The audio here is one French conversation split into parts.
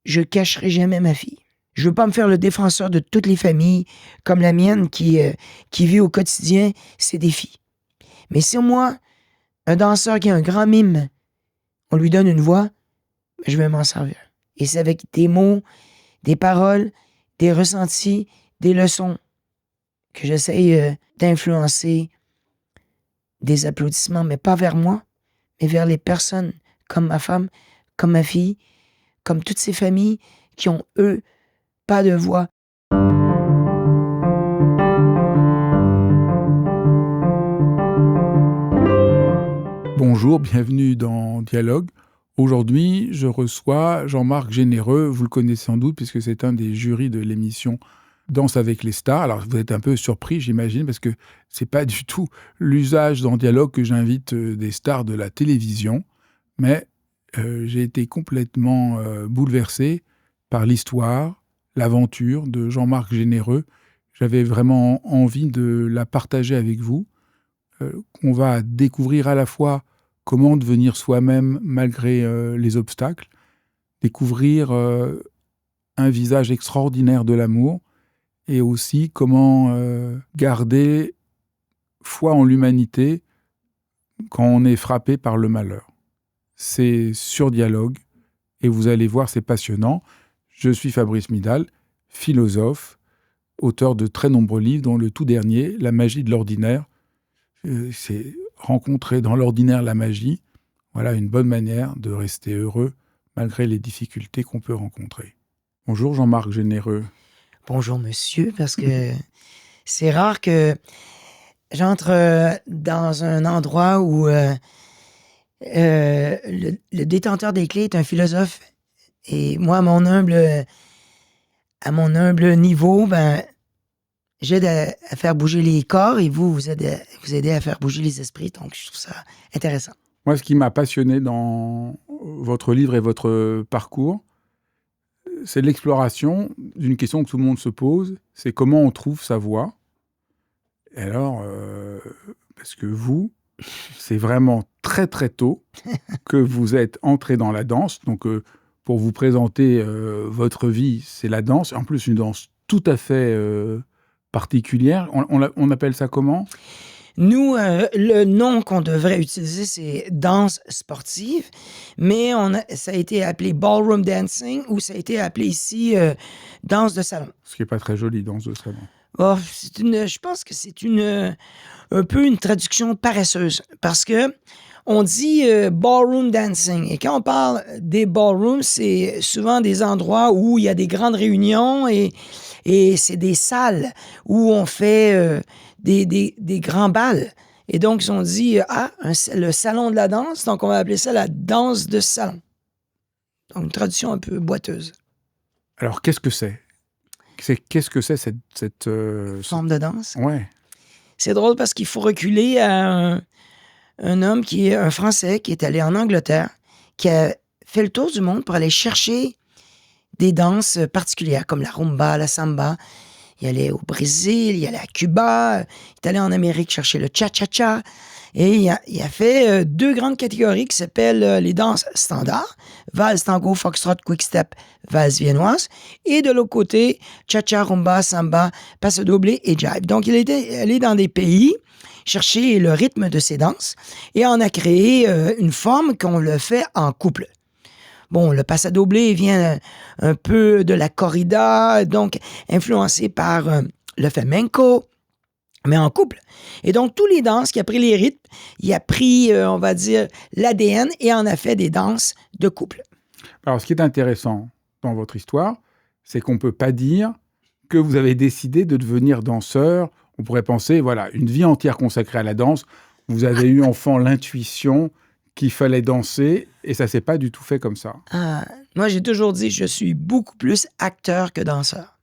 je cacherai jamais ma fille. Je veux pas me faire le défenseur de toutes les familles comme la mienne qui vit au quotidien ses défis. Mais si moi, un danseur qui a un grand mime, on lui donne une voix, je vais m'en servir. Et c'est avec des mots, des paroles, des ressentis, des leçons que j'essaye d'influencer des applaudissements, mais pas vers moi, mais vers les personnes comme ma femme, comme ma fille, comme toutes ces familles qui ont, eux, pas de voix. Bonjour, bienvenue dans Dialogue. Aujourd'hui, je reçois Jean-Marc Généreux. Vous le connaissez sans doute puisque c'est un des jurys de l'émission Danse avec les stars. Alors, vous êtes un peu surpris, j'imagine, parce que c'est pas du tout l'usage dans Dialogue que j'invite des stars de la télévision. Mais j'ai été complètement bouleversé par l'histoire, l'aventure de Jean-Marc Généreux. J'avais vraiment envie de la partager avec vous. On va découvrir à la fois comment devenir soi-même malgré les obstacles, découvrir un visage extraordinaire de l'amour et aussi comment garder foi en l'humanité quand on est frappé par le malheur. C'est sur Dialogue et vous allez voir, c'est passionnant. Je suis Fabrice Midal, philosophe, auteur de très nombreux livres, dont le tout dernier, La magie de l'ordinaire. C'est rencontrer dans l'ordinaire la magie. Voilà une bonne manière de rester heureux malgré les difficultés qu'on peut rencontrer. Bonjour Jean-Marc Généreux. Bonjour monsieur, parce que c'est rare que j'entre dans un endroit où le détenteur des clés est un philosophe. Et moi, à mon humble niveau, j'aide à faire bouger les corps et vous aidez à faire bouger les esprits. Donc, je trouve ça intéressant. Moi, ce qui m'a passionné dans votre livre et votre parcours, c'est l'exploration d'une question que tout le monde se pose, c'est comment on trouve sa voie. Et alors, parce que vous, c'est vraiment très très tôt que vous êtes entré dans la danse. Donc, pour vous présenter votre vie, c'est la danse. En plus, une danse tout à fait particulière. On appelle ça comment ? Nous, le nom qu'on devrait utiliser, c'est danse sportive, mais ça a été appelé ballroom dancing ou ça a été appelé ici danse de salon. Ce qui n'est pas très joli, danse de salon. Oh, je pense que c'est un peu une traduction paresseuse parce que on dit ballroom dancing et quand on parle des ballrooms, c'est souvent des endroits où il y a des grandes réunions et c'est des salles où on fait des grands bals. Et donc, ils ont dit, le salon de la danse, donc on va appeler ça la danse de salon. Donc, une traduction un peu boiteuse. Alors, qu'est-ce que c'est ? Qu'est-ce que c'est cette forme de danse? Ouais. C'est drôle parce qu'il faut reculer à un homme qui est un Français qui est allé en Angleterre, qui a fait le tour du monde pour aller chercher des danses particulières comme la rumba, la samba. Il allait au Brésil, il allait à Cuba, il est allé en Amérique chercher le cha-cha-cha. Et il a fait deux grandes catégories qui s'appellent les danses standards, valse, tango, foxtrot, quick-step, valse viennoise. Et de l'autre côté, cha-cha, rumba, samba, paso doble et jive. Donc, il était allé dans des pays chercher le rythme de ces danses et en a créé une forme qu'on le fait en couple. Bon, le paso doble vient un peu de la corrida, donc influencé par le flamenco, mais en couple. Et donc, tous les danses qui a pris les rythmes, il a pris, on va dire, l'ADN et en a fait des danses de couple. Alors, ce qui est intéressant dans votre histoire, c'est qu'on ne peut pas dire que vous avez décidé de devenir danseur. On pourrait penser, voilà, une vie entière consacrée à la danse. Vous avez eu enfant l'intuition qu'il fallait danser et ça ne s'est pas du tout fait comme ça. Moi, j'ai toujours dit que je suis beaucoup plus acteur que danseur.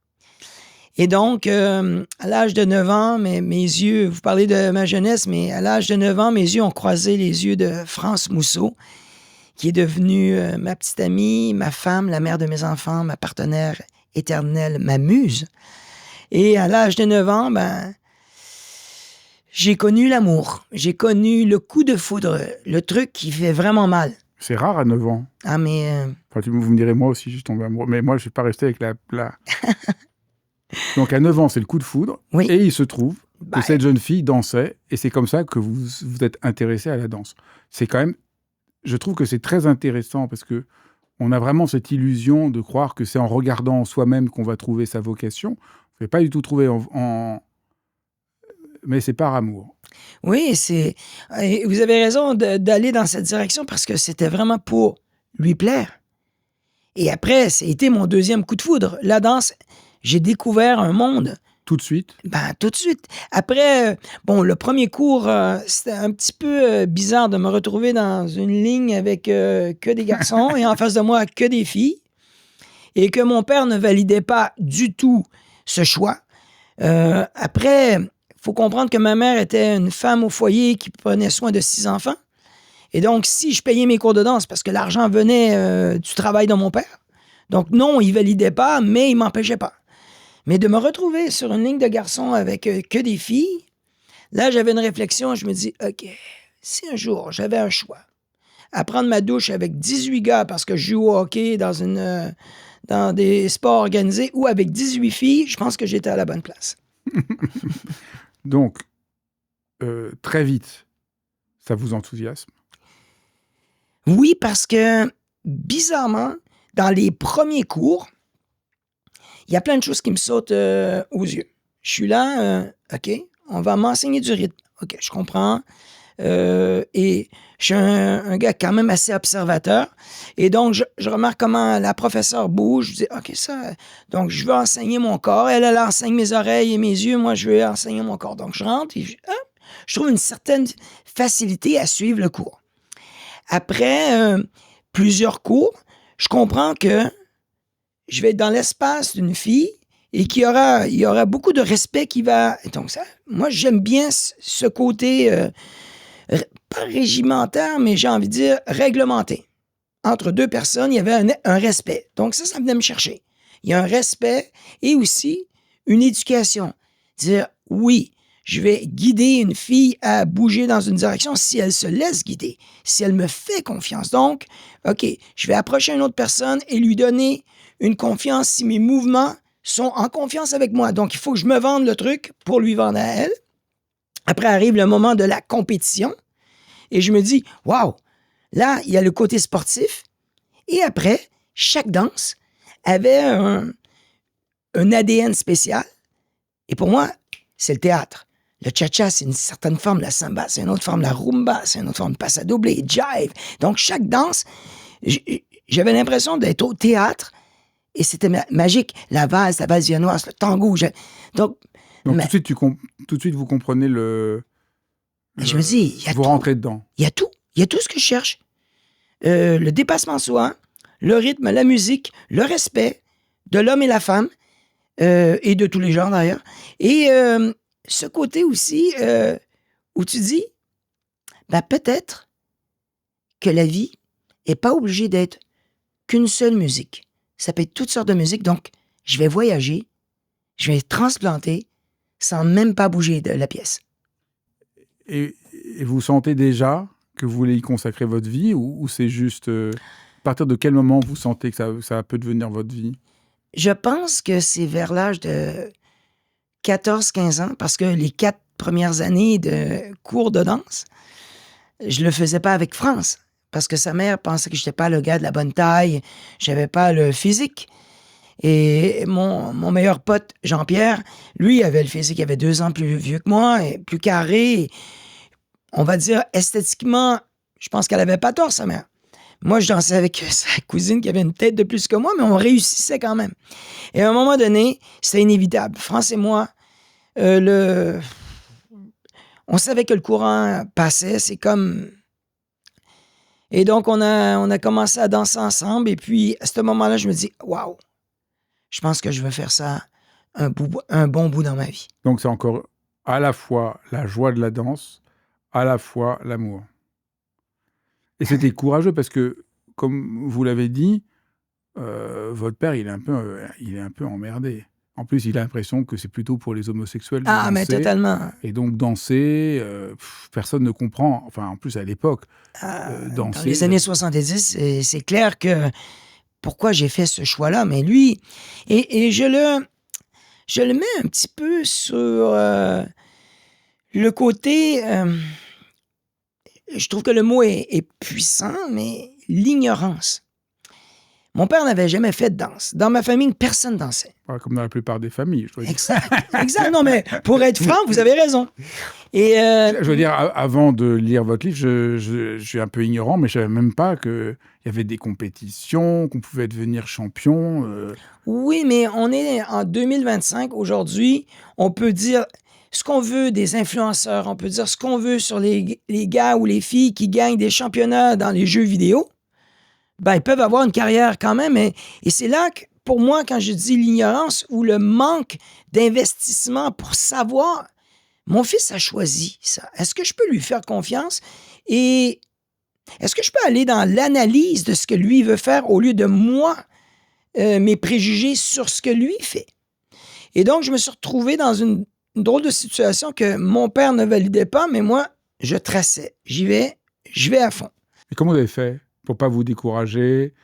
Et donc, à l'âge de 9 ans, mes yeux, vous parlez de ma jeunesse, mais à l'âge de 9 ans, mes yeux ont croisé les yeux de France Mousseau, qui est devenue ma petite amie, ma femme, la mère de mes enfants, ma partenaire éternelle, ma muse. Et à l'âge de 9 ans, j'ai connu l'amour. J'ai connu le coup de foudre, le truc qui fait vraiment mal. C'est rare à 9 ans. Enfin, vous me direz, moi aussi, je suis tombé amoureux. Mais moi, je ne suis pas resté avec la... Donc, à 9 ans, c'est le coup de foudre. Oui. Et il se trouve que cette jeune fille dansait. Et c'est comme ça que vous êtes intéressé à la danse. C'est quand même... Je trouve que c'est très intéressant parce que on a vraiment cette illusion de croire que c'est en regardant soi-même qu'on va trouver sa vocation. On ne peut pas du tout trouver mais c'est par amour. Oui, vous avez raison d'aller dans cette direction parce que c'était vraiment pour lui plaire. Et après, ça a été mon deuxième coup de foudre. La danse, j'ai découvert un monde. Tout de suite? Tout de suite. Après, le premier cours, c'était un petit peu bizarre de me retrouver dans une ligne avec que des garçons et en face de moi, que des filles. Et que mon père ne validait pas du tout ce choix. Après, il faut comprendre que ma mère était une femme au foyer qui prenait soin de 6 enfants. Et donc, si je payais mes cours de danse, parce que l'argent venait du travail de mon père, donc non, il validait pas, mais il m'empêchait pas. Mais de me retrouver sur une ligne de garçons avec que des filles, là, j'avais une réflexion. Je me dis, OK, si un jour, j'avais un choix à prendre ma douche avec 18 gars parce que je joue au hockey dans des sports organisés ou avec 18 filles, je pense que j'étais à la bonne place. Donc, très vite, ça vous enthousiasme? Oui, parce que, bizarrement, dans les premiers cours, il y a plein de choses qui me sautent aux yeux. Je suis là, OK, on va m'enseigner du rythme. OK, je comprends. Et je suis un gars quand même assez observateur. Et donc, je remarque comment la professeure bouge. Je dis, OK, ça... Donc, je veux enseigner mon corps. Elle enseigne mes oreilles et mes yeux. Moi, je veux enseigner mon corps. Donc, je rentre et je trouve une certaine facilité à suivre le cours. Après plusieurs cours, je comprends que je vais être dans l'espace d'une fille et qu'il y aura beaucoup de respect qui va... Donc ça, moi, j'aime bien ce côté, pas régimentaire, mais j'ai envie de dire réglementé. Entre deux personnes, il y avait un respect. Donc ça venait me chercher. Il y a un respect et aussi une éducation. Dire, oui, je vais guider une fille à bouger dans une direction si elle se laisse guider, si elle me fait confiance. Donc, OK, je vais approcher une autre personne et lui donner une confiance si mes mouvements sont en confiance avec moi. Donc, il faut que je me vende le truc pour lui vendre à elle. Après arrive le moment de la compétition et je me dis, waouh, là, il y a le côté sportif. Et après, chaque danse avait un ADN spécial. Et pour moi, c'est le théâtre. Le cha-cha, c'est une certaine forme, la samba, c'est une autre forme, la rumba, c'est une autre forme, passe à doubler, jive. Donc, chaque danse, j'avais l'impression d'être au théâtre et c'était magique. La valse viennoise, le tango. Donc tout de suite, vous comprenez je me dis, il y a vous tout. rentrez dedans. Il y a tout. Il y a tout ce que je cherche. Le dépassement de soi, le rythme, la musique, le respect de l'homme et la femme, et de tous les genres d'ailleurs. Et ce côté aussi où tu dis, peut-être que la vie n'est pas obligée d'être qu'une seule musique. Ça peut être toutes sortes de musiques. Donc, je vais voyager, je vais transplanter sans même pas bouger de la pièce. Et vous sentez déjà que vous voulez y consacrer votre vie ou c'est juste... à partir de quel moment vous sentez que ça peut devenir votre vie? Je pense que c'est vers l'âge de 14-15 ans, parce que les 4 premières années de cours de danse, je le faisais pas avec France, parce que sa mère pensait que j'étais pas le gars de la bonne taille, j'avais pas le physique. Et mon meilleur pote, Jean-Pierre, lui, avait le physique, il avait 2 ans plus vieux que moi, et plus carré. On va dire, esthétiquement, je pense qu'elle avait pas tort, sa mère. Moi, je dansais avec sa cousine qui avait une tête de plus que moi, mais on réussissait quand même. Et à un moment donné, c'était inévitable. France et moi, on savait que le courant passait, c'est comme... Et donc, on a commencé à danser ensemble, et puis, à ce moment-là, je me dis, waouh, je pense que je veux faire ça un bon bout dans ma vie. Donc, c'est encore à la fois la joie de la danse, à la fois l'amour. Et c'était courageux parce que, comme vous l'avez dit, votre père, il est un peu emmerdé. En plus, il a l'impression que c'est plutôt pour les homosexuels de danser. Mais totalement. Et donc, danser, personne ne comprend. Enfin, en plus, à l'époque, danser... Dans les années 70, c'est clair que pourquoi j'ai fait ce choix-là. Mais lui, et je le mets un petit peu sur le côté, je trouve que le mot est puissant, mais l'ignorance. Mon père n'avait jamais fait de danse. Dans ma famille, personne dansait. Comme dans la plupart des familles, je dois dire. Exact. Non, mais pour être franc, vous avez raison. Et je veux dire, avant de lire votre livre, je suis un peu ignorant, mais je ne savais même pas qu'il y avait des compétitions, qu'on pouvait devenir champion. Oui, mais on est en 2025. Aujourd'hui, on peut dire ce qu'on veut des influenceurs. On peut dire ce qu'on veut sur les gars ou les filles qui gagnent des championnats dans les jeux vidéo. Ben, ils peuvent avoir une carrière quand même. Et c'est là que, pour moi, quand je dis l'ignorance ou le manque d'investissement pour savoir, mon fils a choisi ça. Est-ce que je peux lui faire confiance? Et est-ce que je peux aller dans l'analyse de ce que lui veut faire au lieu de moi, mes préjugés sur ce que lui fait? Et donc, je me suis retrouvé dans une drôle de situation que mon père ne validait pas, mais moi, je traçais. Je vais à fond. Et comment vous avez fait pour pas vous décourager,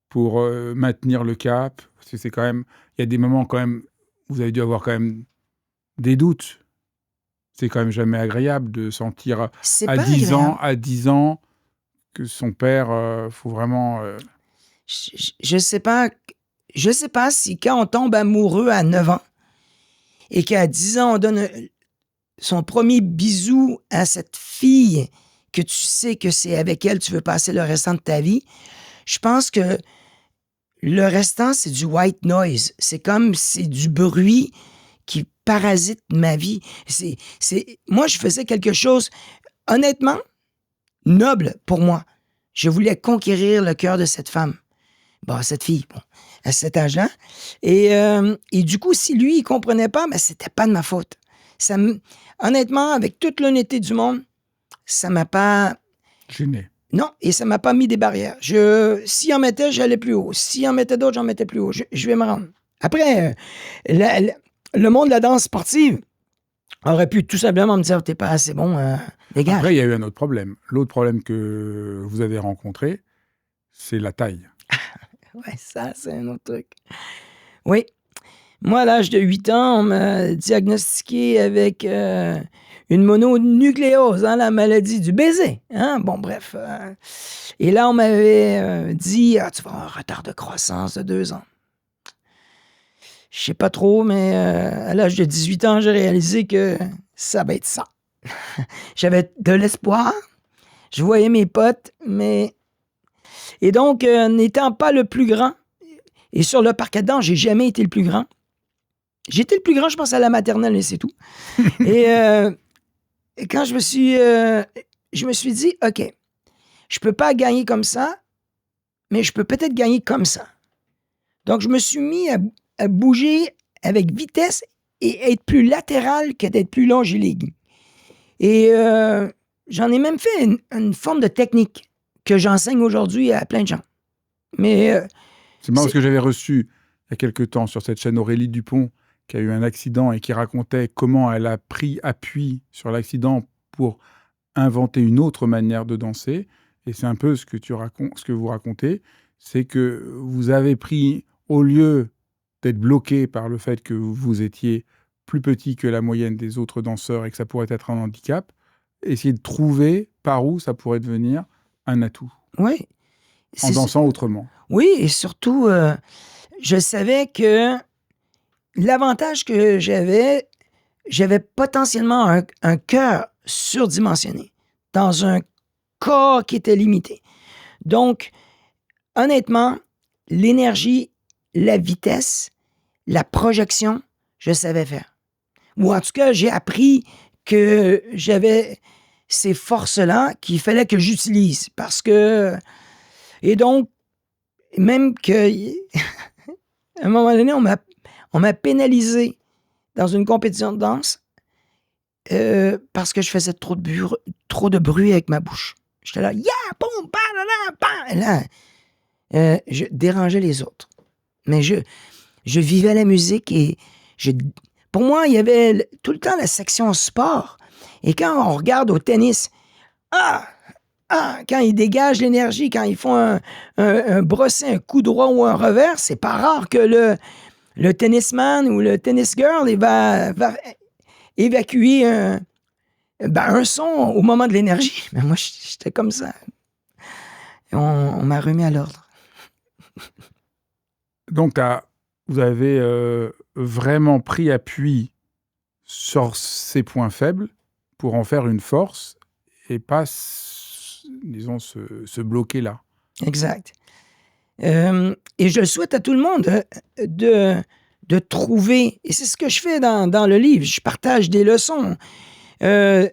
pour maintenir le cap? Parce que c'est quand même... Il y a des moments quand même... Vous avez dû avoir quand même des doutes. C'est quand même jamais agréable de sentir à 10 ans que son père, faut vraiment... Je sais pas si quand on tombe amoureux à 9 ans et qu'à 10 ans, on donne son premier bisou à cette fille que tu sais que c'est avec elle que tu veux passer le restant de ta vie, je pense que le restant, c'est du white noise. C'est du bruit qui parasite ma vie. Moi, je faisais quelque chose, honnêtement, noble pour moi. Je voulais conquérir le cœur de cette femme. Bon, cette fille, à cet âge-là. Et du coup, si lui, il comprenait pas, ben, c'était pas de ma faute. Honnêtement, avec toute l'honnêteté du monde, ça m'a pas... Gêné. Non, et ça m'a pas mis des barrières. S'il en mettait, j'allais plus haut. S'il en mettait d'autres, j'en mettais plus haut. Je vais me rendre. Après, le monde de la danse sportive aurait pu tout simplement me dire, t'es pas assez bon, dégage. Après, il y a eu un autre problème. L'autre problème que vous avez rencontré, c'est la taille. Ouais, ça, c'est un autre truc. Oui. Moi, à l'âge de 8 ans, on m'a diagnostiqué avec une mononucléose, la maladie du baiser. Bon, bref. Et là, on m'avait dit, tu vas avoir un retard de croissance de 2 ans. Je sais pas trop, mais à l'âge de 18 ans, j'ai réalisé que ça va être ça. J'avais de l'espoir. Je voyais mes potes, mais... Et donc, n'étant pas le plus grand, et sur le parquet de danse, j'ai jamais été le plus grand. J'étais le plus grand, je pense, à la maternelle, mais c'est tout. Et quand je me suis dit, OK, je peux pas gagner comme ça, mais je peux peut-être gagner comme ça. Donc, je me suis mis à bouger avec vitesse et être plus latéral que d'être plus longiligne. Et j'en ai même fait une forme de technique que j'enseigne aujourd'hui à plein de gens. Mais... c'est marrant parce que j'avais reçu, il y a quelque temps, sur cette chaîne Aurélie Dupont, qui a eu un accident et qui racontait comment elle a pris appui sur l'accident pour inventer une autre manière de danser. Et c'est un peu ce que vous racontez, c'est que vous avez pris, au lieu d'être bloqué par le fait que vous étiez plus petit que la moyenne des autres danseurs et que ça pourrait être un handicap, essayer de trouver par où ça pourrait devenir un atout. Oui. En dansant autrement. Oui, et surtout, je savais que l'avantage que j'avais potentiellement un cœur surdimensionné dans un corps qui était limité. Donc, honnêtement, l'énergie, la vitesse, la projection, je savais faire. Ou en tout cas, j'ai appris que j'avais ces forces-là qu'il fallait que j'utilise. Parce que... Et donc, même que... à un moment donné, on m'a pénalisé dans une compétition de danse parce que je faisais trop de bruit avec ma bouche. J'étais là, yeah, boum, ba, la, la, ba. Et là, je dérangeais les autres. Mais je vivais la musique et pour moi, il y avait tout le temps la section sport. Et quand on regarde au tennis, quand ils dégagent l'énergie, quand ils font un brosset, un coup droit ou un revers, c'est pas rare que le tennisman ou le tennis girl, il va évacuer un son au moment de l'énergie. Mais moi, j'étais comme ça. Et on m'a remis à l'ordre. Donc, vous avez vraiment pris appui sur ces points faibles pour en faire une force et pas, disons, se bloquer là. Exact. Et je le souhaite à tout le monde de trouver, et c'est ce que je fais dans le livre, je partage des leçons. Je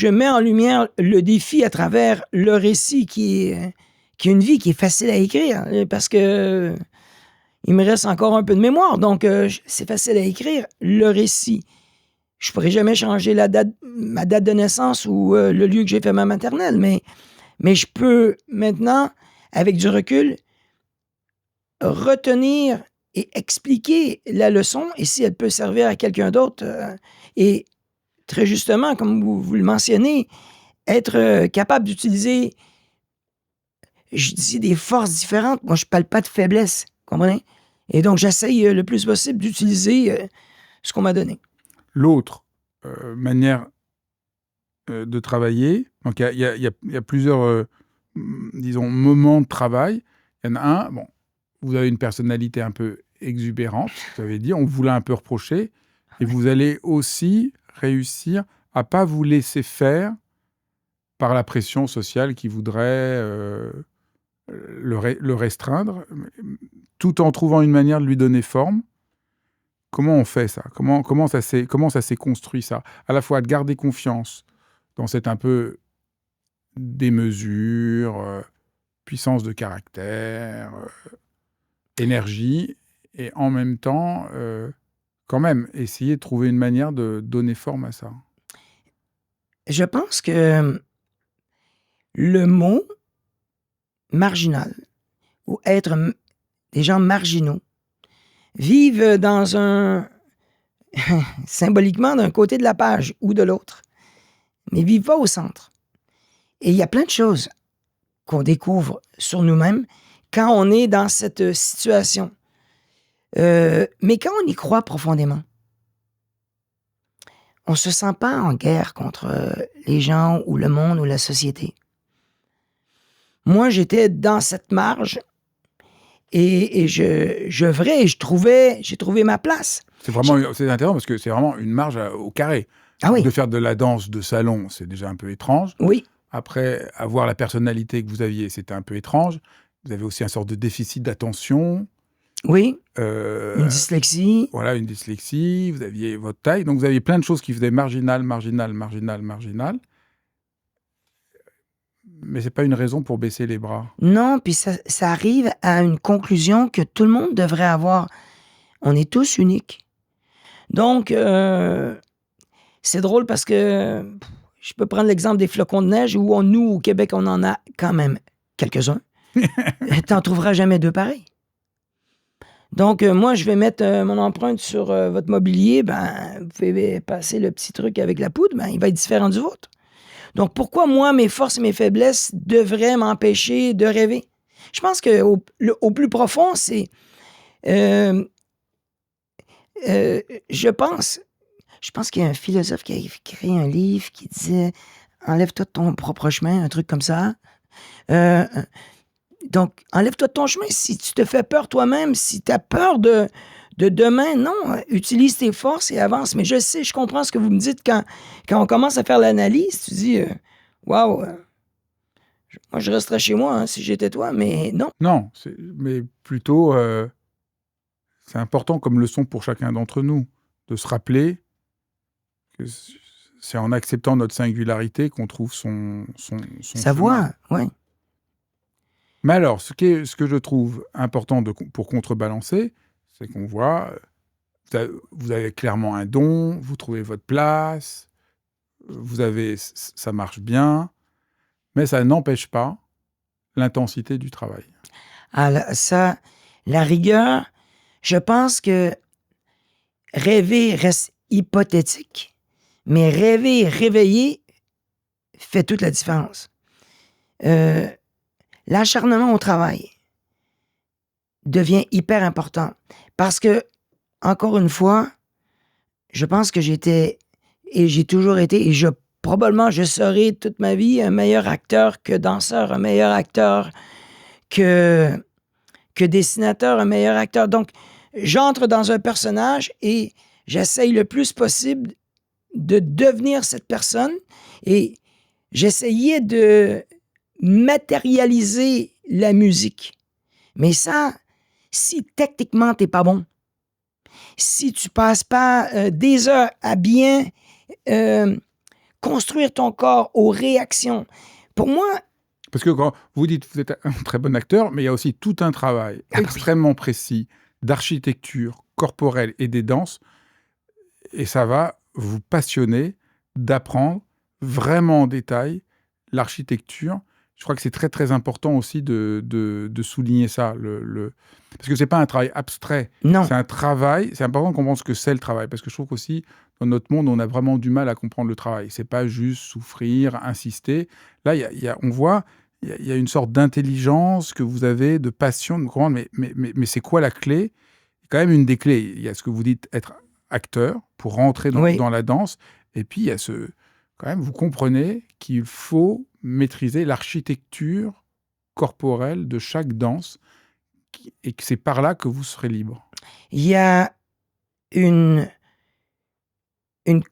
mets en lumière le défi à travers le récit qui est une vie qui est facile à écrire, parce que il me reste encore un peu de mémoire, donc c'est facile à écrire, le récit. Je pourrais jamais changer ma date de naissance ou le lieu que j'ai fait ma maternelle, mais je peux maintenant, avec du recul, retenir et expliquer la leçon, et si elle peut servir à quelqu'un d'autre, et très justement, comme vous le mentionnez, être capable d'utiliser, je dis des forces différentes. Moi, je ne parle pas de faiblesse, comprenez? Et donc, j'essaye le plus possible d'utiliser ce qu'on m'a donné. L'autre manière de travailler, donc il y a plusieurs, disons, moments de travail. Il y en a un, bon, vous avez une personnalité un peu exubérante, vous avez dit, on vous l'a un peu reproché, et vous allez aussi réussir à pas vous laisser faire par la pression sociale qui voudrait le restreindre, tout en trouvant une manière de lui donner forme. Comment on fait ça? Comment ça s'est construit, ça? À la fois de garder confiance dans cette un peu démesure, puissance de caractère, énergie, et en même temps, quand même, essayer de trouver une manière de donner forme à ça. Je pense que le mot marginal ou être des gens marginaux vivent symboliquement d'un côté de la page ou de l'autre, mais vivent pas au centre. Et il y a plein de choses qu'on découvre sur nous-mêmes quand on est dans cette situation. Mais quand on y croit profondément, on se sent pas en guerre contre les gens ou le monde ou la société. Moi, j'étais dans cette marge et j'ai trouvé ma place. C'est intéressant parce que c'est vraiment une marge au carré. Ah oui. De faire de la danse de salon, c'est déjà un peu étrange. Oui. Après, avoir la personnalité que vous aviez, c'était un peu étrange. Vous avez aussi une sorte de déficit d'attention. Oui. Une dyslexie. Voilà, une dyslexie. Vous aviez votre taille. Donc, vous aviez plein de choses qui faisaient marginal. Mais c'est pas une raison pour baisser les bras. Non, puis ça arrive à une conclusion que tout le monde devrait avoir. On est tous uniques. Donc, c'est drôle parce que je peux prendre l'exemple des flocons de neige où nous, au Québec, on en a quand même quelques-uns. T'en trouveras jamais deux pareils. Donc, moi, je vais mettre mon empreinte sur votre mobilier. Ben, vous pouvez passer le petit truc avec la poudre, ben, il va être différent du vôtre. Donc, pourquoi moi, mes forces et mes faiblesses devraient m'empêcher de rêver? Je pense qu'au plus profond, c'est... je pense qu'il y a un philosophe qui a écrit un livre qui disait « Enlève-toi de ton propre chemin », un truc comme ça. Donc, enlève-toi de ton chemin. Si tu te fais peur toi-même, si tu as peur de demain, non, utilise tes forces et avance. Mais je comprends ce que vous me dites quand on commence à faire l'analyse. Tu dis, waouh, moi je resterais chez moi si j'étais toi, mais non. Non, mais plutôt, c'est important comme leçon pour chacun d'entre nous de se rappeler que c'est en acceptant notre singularité qu'on trouve son sa voie, oui. Mais alors, ce que je trouve important pour contrebalancer, c'est qu'on voit, vous avez clairement un don, vous trouvez votre place, ça marche bien, mais ça n'empêche pas l'intensité du travail. Alors, ça, la rigueur, je pense que rêver reste hypothétique, mais rêver et réveiller fait toute la différence. L'acharnement au travail devient hyper important parce que, encore une fois, je pense que j'étais et j'ai toujours été et probablement je serai toute ma vie un meilleur acteur que danseur, un meilleur acteur que dessinateur, un meilleur acteur. Donc, j'entre dans un personnage et j'essaye le plus possible de devenir cette personne et j'essayais de matérialiser la musique. Mais ça, si techniquement t'es pas bon, si tu passes pas des heures à bien construire ton corps aux réactions, pour moi... Parce que quand vous dites que vous êtes un très bon acteur, mais il y a aussi tout un travail extrêmement précis d'architecture corporelle et des danses, et ça va vous passionner d'apprendre vraiment en détail l'architecture. Je crois que c'est très, très important aussi de souligner ça. Parce que ce n'est pas un travail abstrait. Non. C'est un travail. C'est important de comprendre ce que c'est le travail. Parce que je trouve qu'aussi, dans notre monde, on a vraiment du mal à comprendre le travail. Ce n'est pas juste souffrir, insister. Là, on voit, il y a une sorte d'intelligence que vous avez, de passion, de comprendre. Mais c'est quoi la clé? Quand même une des clés. Il y a ce que vous dites, être acteur pour rentrer dans la danse. Et puis, il y a quand même, vous comprenez qu'il faut maîtriser l'architecture corporelle de chaque danse et que c'est par là que vous serez libre. Il y a une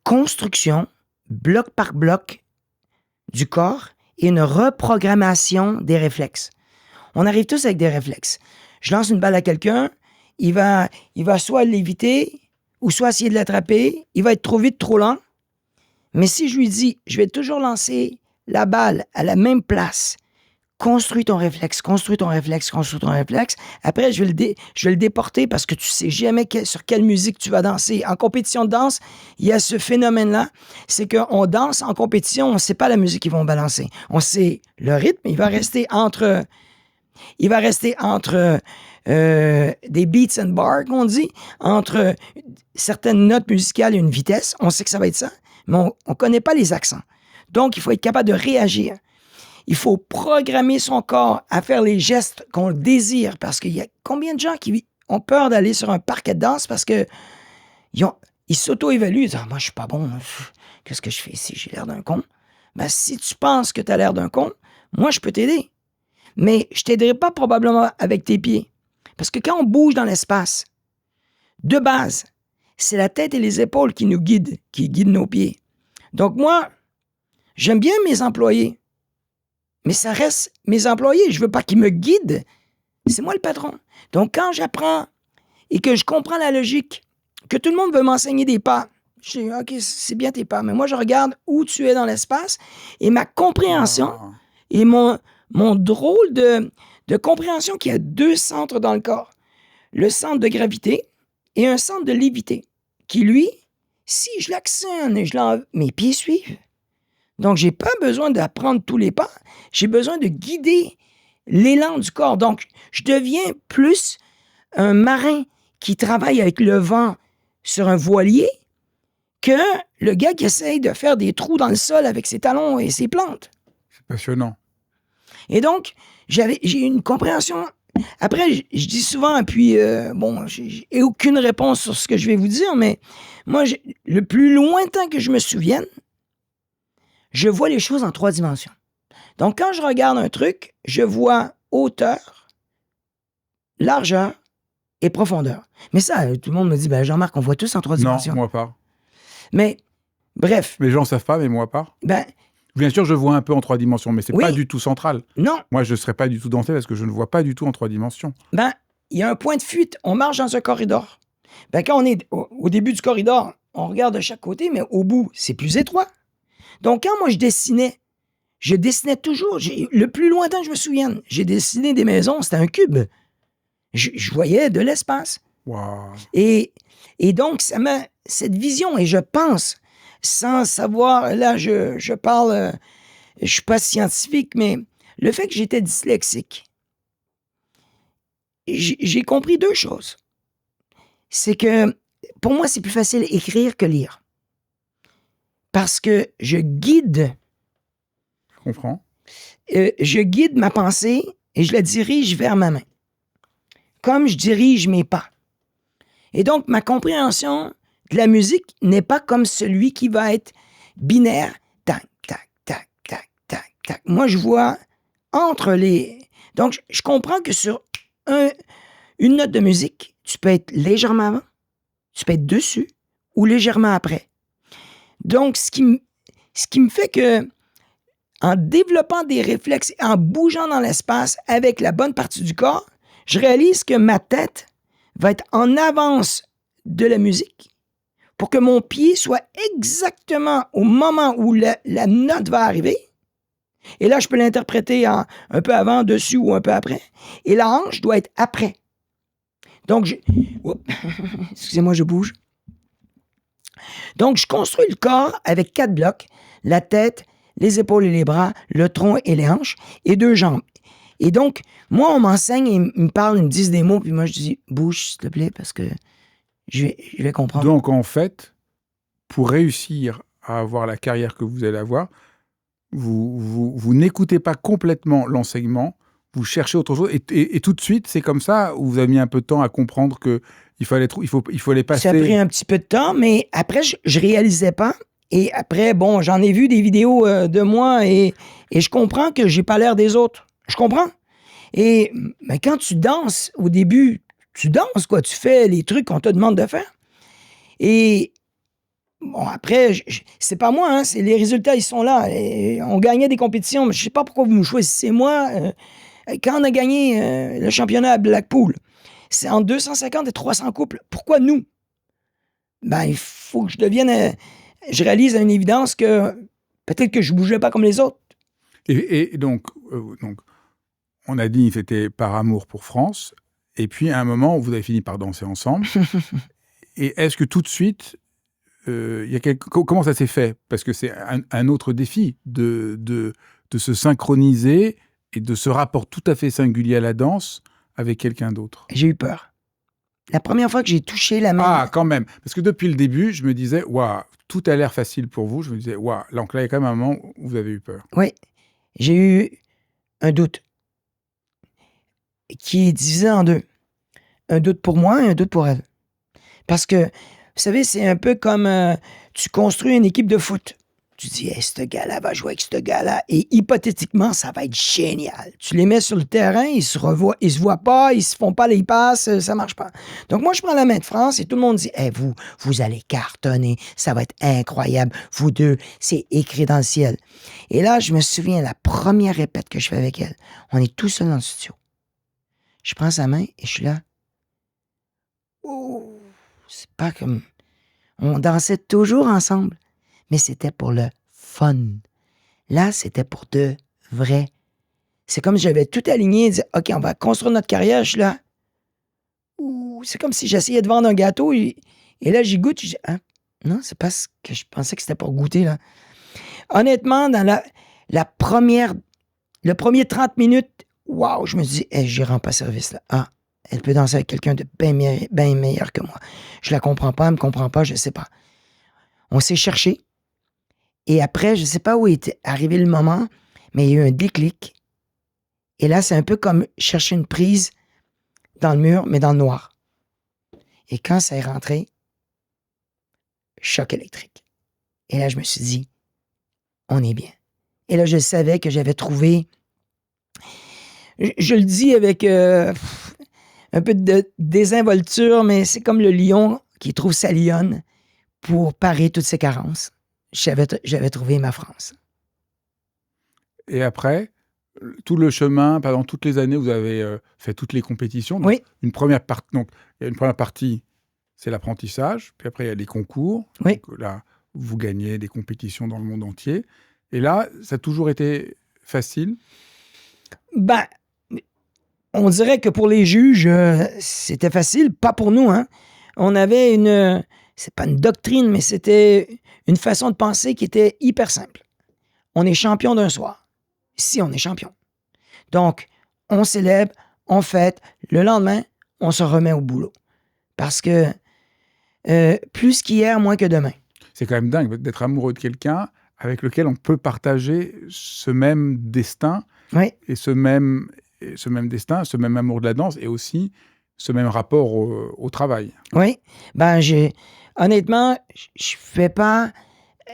construction, bloc par bloc, du corps et une reprogrammation des réflexes. On arrive tous avec des réflexes. Je lance une balle à quelqu'un, il va soit l'éviter ou soit essayer de l'attraper. Il va être trop vite, trop lent. Mais si je lui dis, je vais toujours lancer la balle à la même place, construis ton réflexe, construis ton réflexe, construis ton réflexe. Après, je vais le déporter parce que tu sais jamais sur quelle musique tu vas danser. En compétition de danse, il y a ce phénomène-là. C'est qu'on danse en compétition, on ne sait pas la musique qu'ils vont balancer. On sait le rythme, il va rester entre des beats and bars, qu'on dit, entre certaines notes musicales et une vitesse. On sait que ça va être ça, mais on ne connaît pas les accents. Donc, il faut être capable de réagir. Il faut programmer son corps à faire les gestes qu'on désire, parce qu'il y a combien de gens qui ont peur d'aller sur un parquet de danse parce que ils s'auto-évaluent, ils disent « moi, je suis pas bon, qu'est-ce que je fais ici, j'ai l'air d'un con ». Ben, si tu penses que tu as l'air d'un con, moi, je peux t'aider. Mais je t'aiderai pas probablement avec tes pieds. Parce que quand on bouge dans l'espace, de base, c'est la tête et les épaules qui nous guident, qui guident nos pieds. Donc moi, j'aime bien mes employés, mais ça reste mes employés. Je veux pas qu'ils me guident. C'est moi le patron. Donc quand j'apprends et que je comprends la logique, que tout le monde veut m'enseigner des pas, je dis, OK, c'est bien tes pas, mais moi je regarde où tu es dans l'espace et ma compréhension et mon drôle de compréhension qu'il y a deux centres dans le corps. Le centre de gravité et un centre de lévité, qui, lui, si je l'actionne et mes pieds suivent. Donc, j'ai pas besoin d'apprendre tous les pas. J'ai besoin de guider l'élan du corps. Donc, je deviens plus un marin qui travaille avec le vent sur un voilier que le gars qui essaye de faire des trous dans le sol avec ses talons et ses plantes. C'est passionnant. Et donc, j'ai une compréhension. Après, je dis souvent, puis j'ai aucune réponse sur ce que je vais vous dire, mais moi, le plus lointain que je me souvienne, je vois les choses en 3 dimensions. Donc, quand je regarde un truc, je vois hauteur, largeur et profondeur. Mais ça, tout le monde me dit, Jean-Marc, on voit tous en 3 dimensions. Non, moi pas. Mais, bref. Les gens ne savent pas, mais moi pas. Bien sûr, je vois un peu en 3 dimensions, mais c'est pas du tout central. Non. Moi, je ne serais pas du tout dansé parce que je ne vois pas du tout en 3 dimensions. Il y a un point de fuite. On marche dans un corridor. Quand on est au début du corridor, on regarde de chaque côté, mais au bout, c'est plus étroit. Donc, quand moi, je dessinais toujours. Le plus lointain que je me souvienne, j'ai dessiné des maisons, c'était un cube. Je voyais de l'espace. Wow. Et donc, ça m'a cette vision, et je pense, sans savoir, là, je parle, je suis pas scientifique, mais le fait que j'étais dyslexique, j'ai compris 2 choses. C'est que, pour moi, c'est plus facile écrire que lire. Parce que je guide comprends. Je guide ma pensée et je la dirige vers ma main, comme je dirige mes pas. Et donc, ma compréhension de la musique n'est pas comme celui qui va être binaire. Tac, tac, tac, tac, tac, tac. Moi, je vois entre les... Donc, je comprends que sur une note de musique, tu peux être légèrement avant, tu peux être dessus ou légèrement après. Donc, ce qui me fait que, en développant des réflexes, en bougeant dans l'espace avec la bonne partie du corps, je réalise que ma tête va être en avance de la musique pour que mon pied soit exactement au moment où la note va arriver. Et là, je peux l'interpréter un peu avant, dessus ou un peu après. Et la hanche doit être après. Donc, excusez-moi, je bouge. Donc, je construis le corps avec 4 blocs. La tête, les épaules et les bras, le tronc et les hanches, et 2 jambes. Et donc, moi, on m'enseigne, ils me parlent, ils me disent des mots, puis moi, je dis, bouge, s'il te plaît, parce que je vais comprendre. Donc, en fait, pour réussir à avoir la carrière que vous allez avoir, vous n'écoutez pas complètement l'enseignement, vous cherchez autre chose, et tout de suite, c'est comme ça, où vous avez mis un peu de temps à comprendre qu'il fallait passer... Ça a pris un petit peu de temps, mais après, je réalisais pas. Et après, bon, j'en ai vu des vidéos de moi et je comprends que j'ai pas l'air des autres. Je comprends. Mais quand tu danses, au début, tu danses, quoi. Tu fais les trucs qu'on te demande de faire. Et bon, après, c'est pas moi, hein, c'est les résultats, ils sont là. Et on gagnait des compétitions, mais je sais pas pourquoi vous me choisissez moi. Quand on a gagné le championnat à Blackpool, c'est en 250 et 300 couples. Pourquoi nous? Ben, il faut que je devienne... je réalise à une évidence que peut-être que je bougeais pas comme les autres. Et donc, on a dit que c'était par amour pour France, et puis à un moment, vous avez fini par danser ensemble. Et est-ce que tout de suite, comment ça s'est fait? Parce que c'est un autre défi de se synchroniser et de ce rapport tout à fait singulier à la danse avec quelqu'un d'autre. J'ai eu peur. La première fois que j'ai touché la main... Ah, quand même. Parce que depuis le début, je me disais, waouh, tout a l'air facile pour vous. Je me disais, waouh, donc là, il y a quand même un moment où vous avez eu peur. Oui, j'ai eu un doute qui est divisé en deux. Un doute pour moi et un doute pour elle. Parce que, vous savez, c'est un peu comme tu construis une équipe de foot. Tu dis, hey, ce gars-là va jouer avec ce gars-là. Et hypothétiquement, ça va être génial. Tu les mets sur le terrain, ils se voient pas, ils se font pas les passes, ça marche pas. Donc, moi, je prends la main de France et tout le monde dit, hey, vous allez cartonner, ça va être incroyable. Vous deux, c'est écrit dans le ciel. Et là, je me souviens, la première répète que je fais avec elle, on est tout seul dans le studio. Je prends sa main et je suis là. Oh, c'est pas comme... On dansait toujours ensemble. Mais c'était pour le fun. Là, c'était pour de vrai. C'est comme si j'avais tout aligné et dit, OK, on va construire notre carrière. Je suis là. Ouh, c'est comme si j'essayais de vendre un gâteau et là, j'y goûte. Je dis, ah, non, c'est pas ce que je pensais que c'était pour goûter, là. Honnêtement, dans le premier 30 minutes, waouh, je me dis, hey, je rends pas service, là. Ah, elle peut danser avec quelqu'un de bien meilleur que moi. Je la comprends pas, elle me comprend pas, je sais pas. On s'est cherché. Et après, je ne sais pas où était arrivé le moment, mais il y a eu un déclic. Et là, c'est un peu comme chercher une prise dans le mur, mais dans le noir. Et quand ça est rentré, choc électrique. Et là, je me suis dit, on est bien. Et là, je savais que j'avais trouvé... Je le dis avec un peu de désinvolture, mais c'est comme le lion qui trouve sa lionne pour parer toutes ses carences. J'avais trouvé ma France. Et après, tout le chemin, pendant toutes les années, vous avez fait toutes les compétitions. Donc, Oui. Donc, il y a une première partie, c'est l'apprentissage. Puis après, il y a les concours. Oui. Donc, là, vous gagnez des compétitions dans le monde entier. Et là, ça a toujours été facile? Ben, on dirait que pour les juges, c'était facile. Pas pour nous, hein. On avait c'est pas une doctrine, mais c'était une façon de penser qui était hyper simple. On est champion d'un soir. Si on est champion. Donc, on célèbre, on fête. Le lendemain, on se remet au boulot. Parce que plus qu'hier, moins que demain. C'est quand même dingue d'être amoureux de quelqu'un avec lequel on peut partager ce même destin Oui, et ce même destin, ce même amour de la danse et aussi ce même rapport au travail. oui. Ben, honnêtement, je fais pas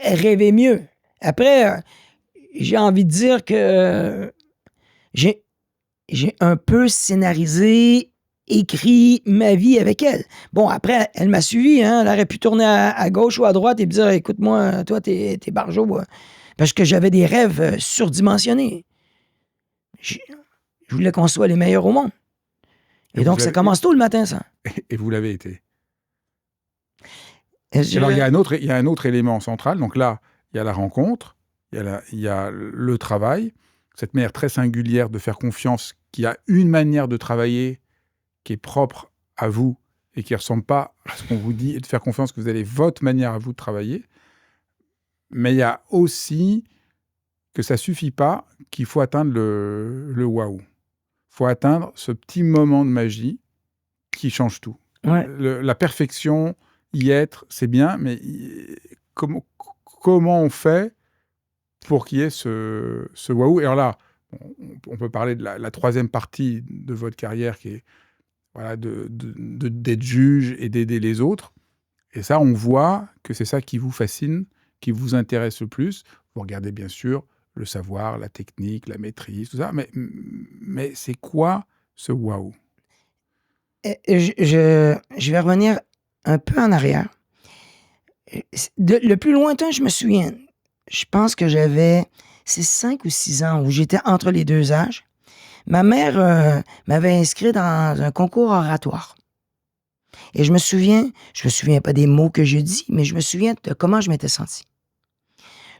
rêver mieux. Après, j'ai envie de dire que j'ai j'ai un peu scénarisé, écrit ma vie avec elle. Bon, après, elle m'a suivi, hein. Elle aurait pu tourner à gauche ou à droite et me dire, écoute-moi, toi, t'es barjot. Parce que j'avais des rêves surdimensionnés. Je, je voulais qu'on soit les meilleurs au monde. Et Et donc, vous ça avez, commence tôt le matin, ça. et vous l'avez été. Je- Alors, il y a un autre élément central. Donc là, il y a la rencontre, il y a le travail, cette manière très singulière de faire confiance, qui a une manière de travailler qui est propre à vous et qui ne ressemble pas à ce qu'on vous dit, et de faire confiance que vous avez votre manière à vous de travailler. Mais il y a aussi que ça ne suffit pas, qu'il faut atteindre le waouh. Il faut atteindre ce petit moment de magie qui change tout. Ouais. La perfection, y être, c'est bien, mais comment on fait pour qu'il y ait ce waouh? Et alors là, on peut parler de la troisième partie de votre carrière qui est voilà, d'être juge et d'aider les autres. Et ça, on voit que c'est ça qui vous fascine, qui vous intéresse le plus. Vous regardez bien sûr le savoir, la technique, la maîtrise, tout ça. Mais c'est quoi ce waouh? Je vais revenir un peu en arrière. Le plus lointain, je me souviens, je pense que c'est 5 ou 6 ans où j'étais entre les deux âges. Ma mère m'avait inscrit dans un concours oratoire. Et je me souviens pas des mots que je dis, mais je me souviens de comment je m'étais senti.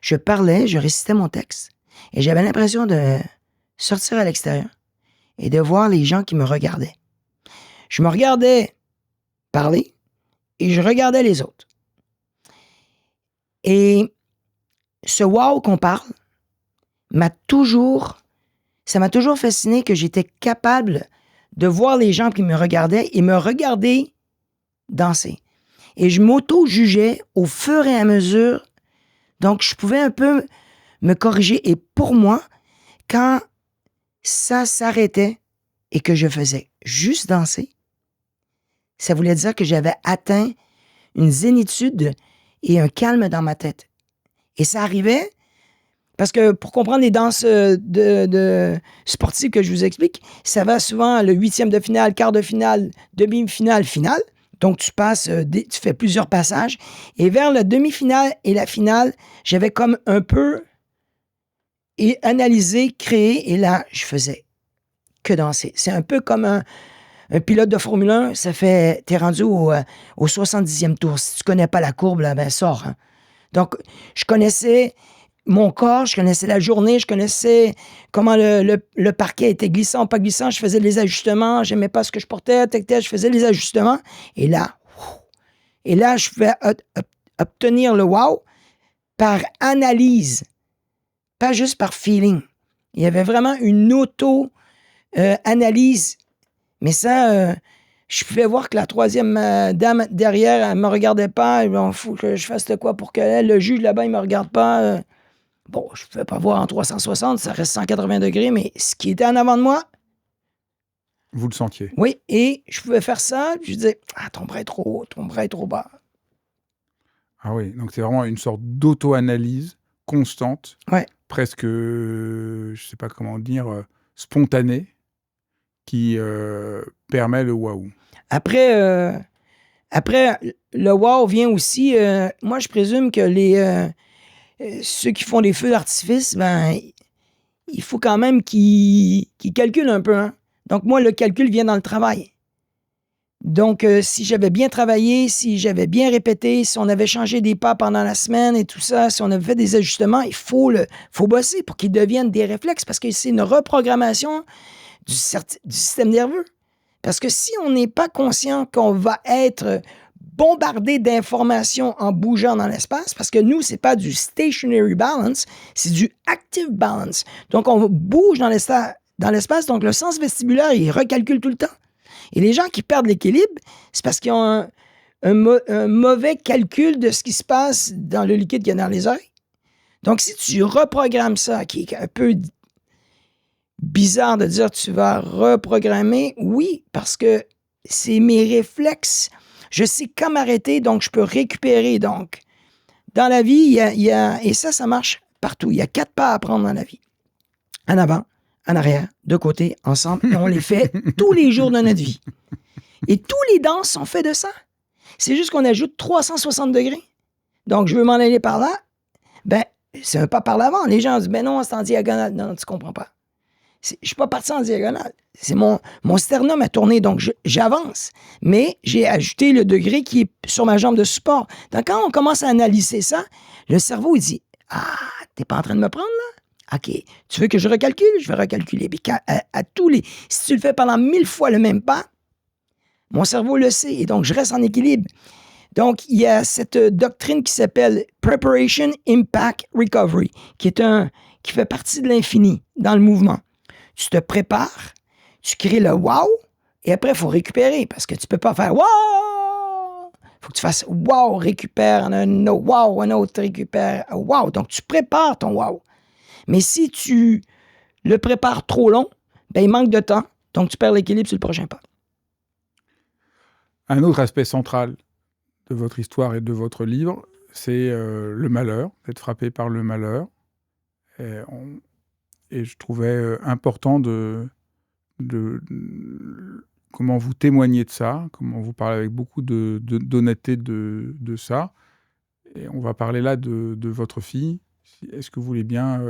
Je parlais, je récitais mon texte, et j'avais l'impression de sortir à l'extérieur et de voir les gens qui me regardaient. Je me regardais parler et je regardais les autres. Et ce wow qu'on parle ça m'a toujours fasciné que j'étais capable de voir les gens qui me regardaient et me regarder danser. Et je m'auto-jugeais au fur et à mesure. Donc, je pouvais un peu me corriger. Et pour moi, quand ça s'arrêtait et que je faisais juste danser, ça voulait dire que j'avais atteint une zénitude et un calme dans ma tête. Et ça arrivait parce que pour comprendre les danses de sportives que je vous explique, ça va souvent le 8e de finale, quart de finale, demi-finale, finale. Donc, tu fais plusieurs passages. Et vers la demi-finale et la finale, j'avais comme un peu analysé, créé, et là, je faisais que danser. C'est un peu comme un pilote de Formule 1, t'es rendu au 70e tour. Si tu connais pas la courbe, là, ben, sors. Hein. Donc, je connaissais mon corps, je connaissais la journée, je connaissais comment le parquet était glissant ou pas glissant, je faisais les ajustements, j'aimais pas ce que je portais, je faisais les ajustements, et là, je pouvais obtenir le wow par analyse, pas juste par feeling. Il y avait vraiment une auto-analyse, mais ça, je pouvais voir que la troisième dame derrière, elle me regardait pas, il faut que je fasse de quoi pour qu'elle, le juge là-bas, il me regarde pas. Bon, je ne pouvais pas voir en 360, ça reste 180 degrés, mais ce qui était en avant de moi, Vous le sentiez. oui, et je pouvais faire ça, puis je disais, ton bras est trop haut, ton bras est trop bas. Ah oui, donc c'est vraiment une sorte d'auto-analyse constante, Ouais. presque, je ne sais pas comment dire, spontanée, qui permet le waouh. Après, le wow vient aussi, moi je présume que ceux qui font des feux d'artifice, ben, il faut quand même qu'ils calculent un peu. Hein? Donc moi, le calcul vient dans le travail. Donc, si j'avais bien travaillé, si j'avais bien répété, si on avait changé des pas pendant la semaine et tout ça, si on avait fait des ajustements, il faut bosser pour qu'ils deviennent des réflexes parce que c'est une reprogrammation du système nerveux. Parce que si on n'est pas conscient qu'on va être bombardé d'informations en bougeant dans l'espace, parce que nous, c'est pas du stationary balance, c'est du active balance. Donc, on bouge dans l'espace, donc le sens vestibulaire, il recalcule tout le temps. Et les gens qui perdent l'équilibre, c'est parce qu'ils ont un mauvais calcul de ce qui se passe dans le liquide qu'il y a dans les oreilles. Donc, si tu reprogrammes ça, qui est un peu bizarre de dire tu vas reprogrammer, oui, parce que c'est mes réflexes. Je sais quand m'arrêter, donc je peux récupérer. Donc, dans la vie, et ça marche partout. Il y a 4 pas à prendre dans la vie. En avant, en arrière, de côté, ensemble, et on les fait tous les jours de notre vie. Et tous les danses sont faits de ça. C'est juste qu'on ajoute 360 degrés. Donc, je veux m'en aller par là. Ben, c'est un pas par l'avant. Les gens disent, ben non, c'est en diagonale. Non, tu comprends pas. Je ne suis pas parti en diagonale. C'est mon sternum a tourné, donc j'avance. Mais j'ai ajouté le degré qui est sur ma jambe de support. Donc, quand on commence à analyser ça, le cerveau, il dit, ah, t'es pas en train de me prendre, là? OK. Tu veux que je recalcule? Je vais recalculer. Puis si tu le fais pendant 1000 fois le même pas, mon cerveau le sait. Et donc, je reste en équilibre. Donc, il y a cette doctrine qui s'appelle Preparation, Impact, Recovery, qui fait partie de l'infini dans le mouvement. Tu te prépares, tu crées le wow, et après, il faut récupérer parce que tu ne peux pas faire wow! Il faut que tu fasses wow, récupère, un autre wow, un autre récupère, wow. Donc, tu prépares ton wow. Mais si tu le prépares trop long, ben, il manque de temps, donc tu perds l'équilibre sur le prochain pas. Un autre aspect central de votre histoire et de votre livre, c'est le malheur, d'être frappé par le malheur. Et je trouvais important de comment vous témoignez de ça, comment vous parlez avec beaucoup d'honnêteté de ça. Et on va parler là de votre fille. Est-ce que vous voulez bien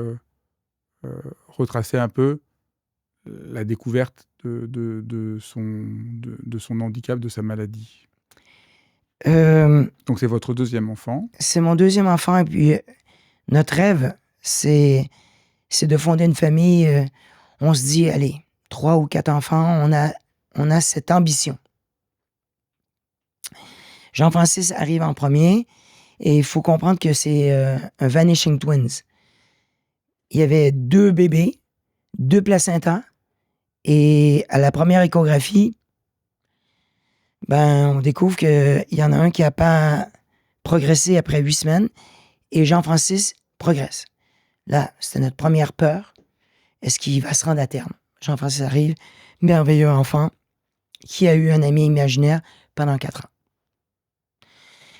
retracer un peu la découverte de son handicap, de sa maladie? Donc c'est votre deuxième enfant. C'est mon deuxième enfant, et puis notre rêve, c'est de fonder une famille. On se dit, allez, 3 ou 4 enfants, on a cette ambition. Jean-Francis arrive en premier, et il faut comprendre que c'est un Vanishing Twins. Il y avait 2 bébés, 2 placentas, et à la première échographie, ben, on découvre qu'il y en a un qui n'a pas progressé après 8 semaines, et Jean-Francis progresse. Là, c'était notre première peur. Est-ce qu'il va se rendre à terme? Jean-Francis arrive, merveilleux enfant, qui a eu un ami imaginaire pendant 4 ans.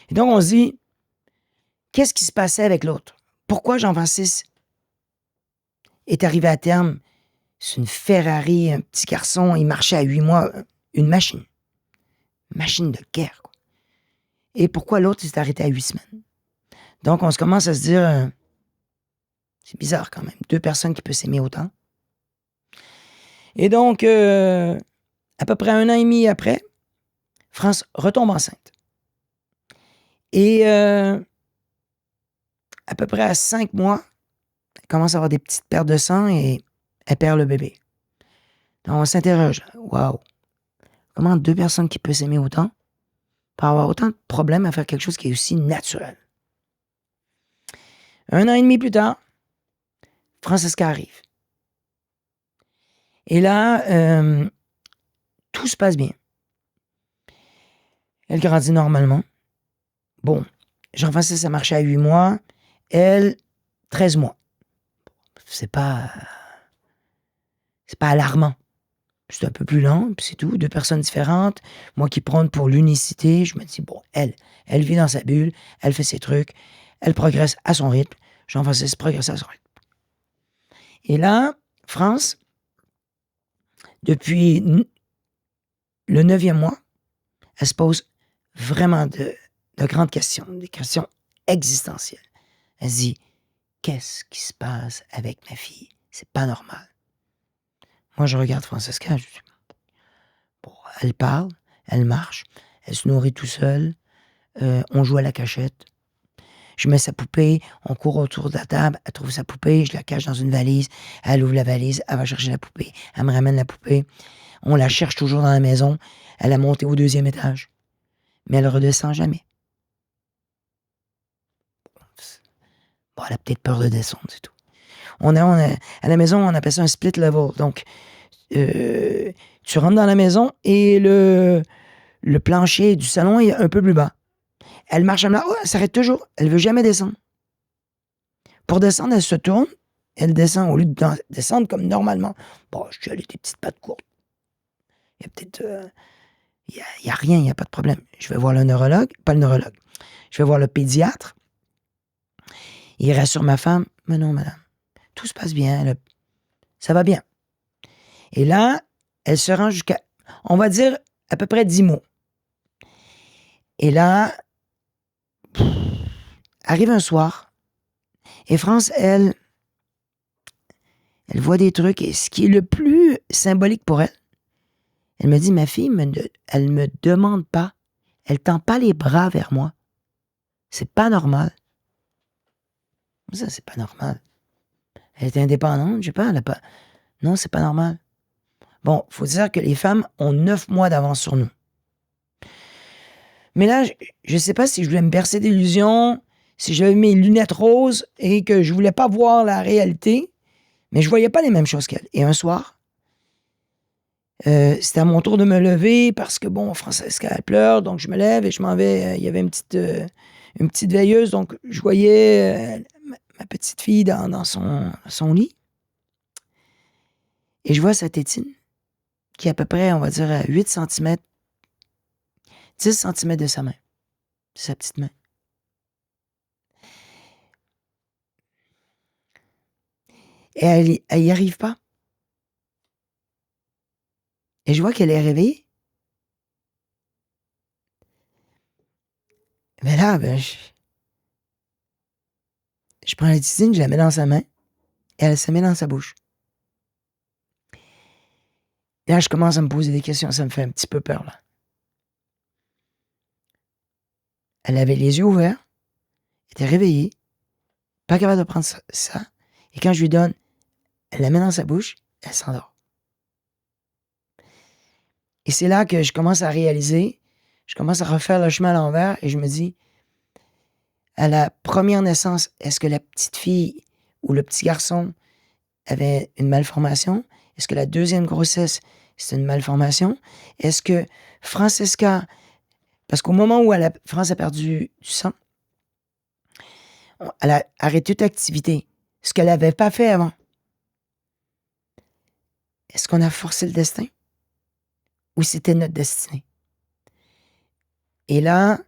Et donc, on se dit, qu'est-ce qui se passait avec l'autre? Pourquoi Jean-Francis est arrivé à terme? C'est une Ferrari, un petit garçon, il marchait à 8 mois, une machine. Machine de guerre, quoi. Et pourquoi l'autre s'est arrêté à 8 semaines? Donc, on se commence à se dire, c'est bizarre quand même, 2 personnes qui peuvent s'aimer autant. Et donc, à peu près 1 an et demi après, France retombe enceinte. Et à peu près à 5 mois, elle commence à avoir des petites pertes de sang et elle perd le bébé. Donc, on s'interroge. Waouh! Comment 2 personnes qui peuvent s'aimer autant peuvent avoir autant de problèmes à faire quelque chose qui est aussi naturel? 1 an et demi plus tard, Francesca arrive. Et là, tout se passe bien. Elle grandit normalement. Bon, Jean-Francis, ça marchait à 8 mois. Elle, 13 mois. C'est pas alarmant. C'est un peu plus lent, puis c'est tout. 2 personnes différentes. Moi qui prône pour l'unicité, je me dis, bon, elle vit dans sa bulle, elle fait ses trucs, elle progresse à son rythme. Jean-Francis progresse à son rythme. Et là, France, depuis le 9e mois, elle se pose vraiment de grandes questions, des questions existentielles. Elle se dit, qu'est-ce qui se passe avec ma fille? C'est pas normal. Moi, je regarde Francesca, je dis, bon, elle parle, elle marche, elle se nourrit tout seule, on joue à la cachette. Je mets sa poupée, on court autour de la table, elle trouve sa poupée, je la cache dans une valise, elle ouvre la valise, elle va chercher la poupée, elle me ramène la poupée. On la cherche toujours dans la maison, elle a monté au 2e étage, mais elle redescend jamais. Bon, elle a peut-être peur de descendre, c'est tout. On a, à la maison, on appelle ça un split level. Donc, tu rentres dans la maison et le plancher du salon est un peu plus bas. Elle marche là, oh, elle s'arrête toujours. Elle veut jamais descendre. Pour descendre, elle se tourne, elle descend au lieu de descendre comme normalement. Bon, je dis, elle a des petites pattes courtes. Il y a peut-être... il y a rien, il n'y a pas de problème. Je vais voir le neurologue, pas le neurologue. Je vais voir le pédiatre. Il rassure ma femme. Mais non, madame, tout se passe bien. Ça va bien. Et là, elle se rend jusqu'à, on va dire, à peu près 10 mots. Et là, arrive un soir, et France, elle voit des trucs, et ce qui est le plus symbolique pour elle, elle me dit, ma fille, elle me demande pas, elle tend pas les bras vers moi. C'est pas normal. Ça, c'est pas normal. Elle est indépendante, je sais pas, elle a pas... Non, c'est pas normal. Bon, faut dire que les femmes ont 9 mois d'avance sur nous. Mais là, je sais pas si je voulais me bercer d'illusions, si j'avais mes lunettes roses et que je voulais pas voir la réalité, mais je voyais pas les mêmes choses qu'elle. Et un soir, c'était à mon tour de me lever parce que, bon, Francesca, elle pleure, donc je me lève et je m'en vais. Il y avait une petite veilleuse, donc je voyais ma petite fille dans son lit. Et je vois sa tétine, qui est à peu près, on va dire, à 8 cm, 10 cm de sa main, de sa petite main. Et elle y arrive pas. Et je vois qu'elle est réveillée. Mais là, je prends la tétine, je la mets dans sa main, et elle se met dans sa bouche. Et là, je commence à me poser des questions, ça me fait un petit peu peur, là. Elle avait les yeux ouverts, était réveillée, pas capable de prendre ça. Et quand je lui donne, elle la met dans sa bouche, elle s'endort. Et c'est là que je commence à réaliser, je commence à refaire le chemin à l'envers et je me dis, à la première naissance, est-ce que la petite fille ou le petit garçon avait une malformation? Est-ce que la deuxième grossesse, c'est une malformation? Est-ce que Francesca, parce qu'au moment où France a perdu du sang, elle a arrêté toute activité, ce qu'elle n'avait pas fait avant. Est-ce qu'on a forcé le destin? Ou c'était notre destinée? Et là,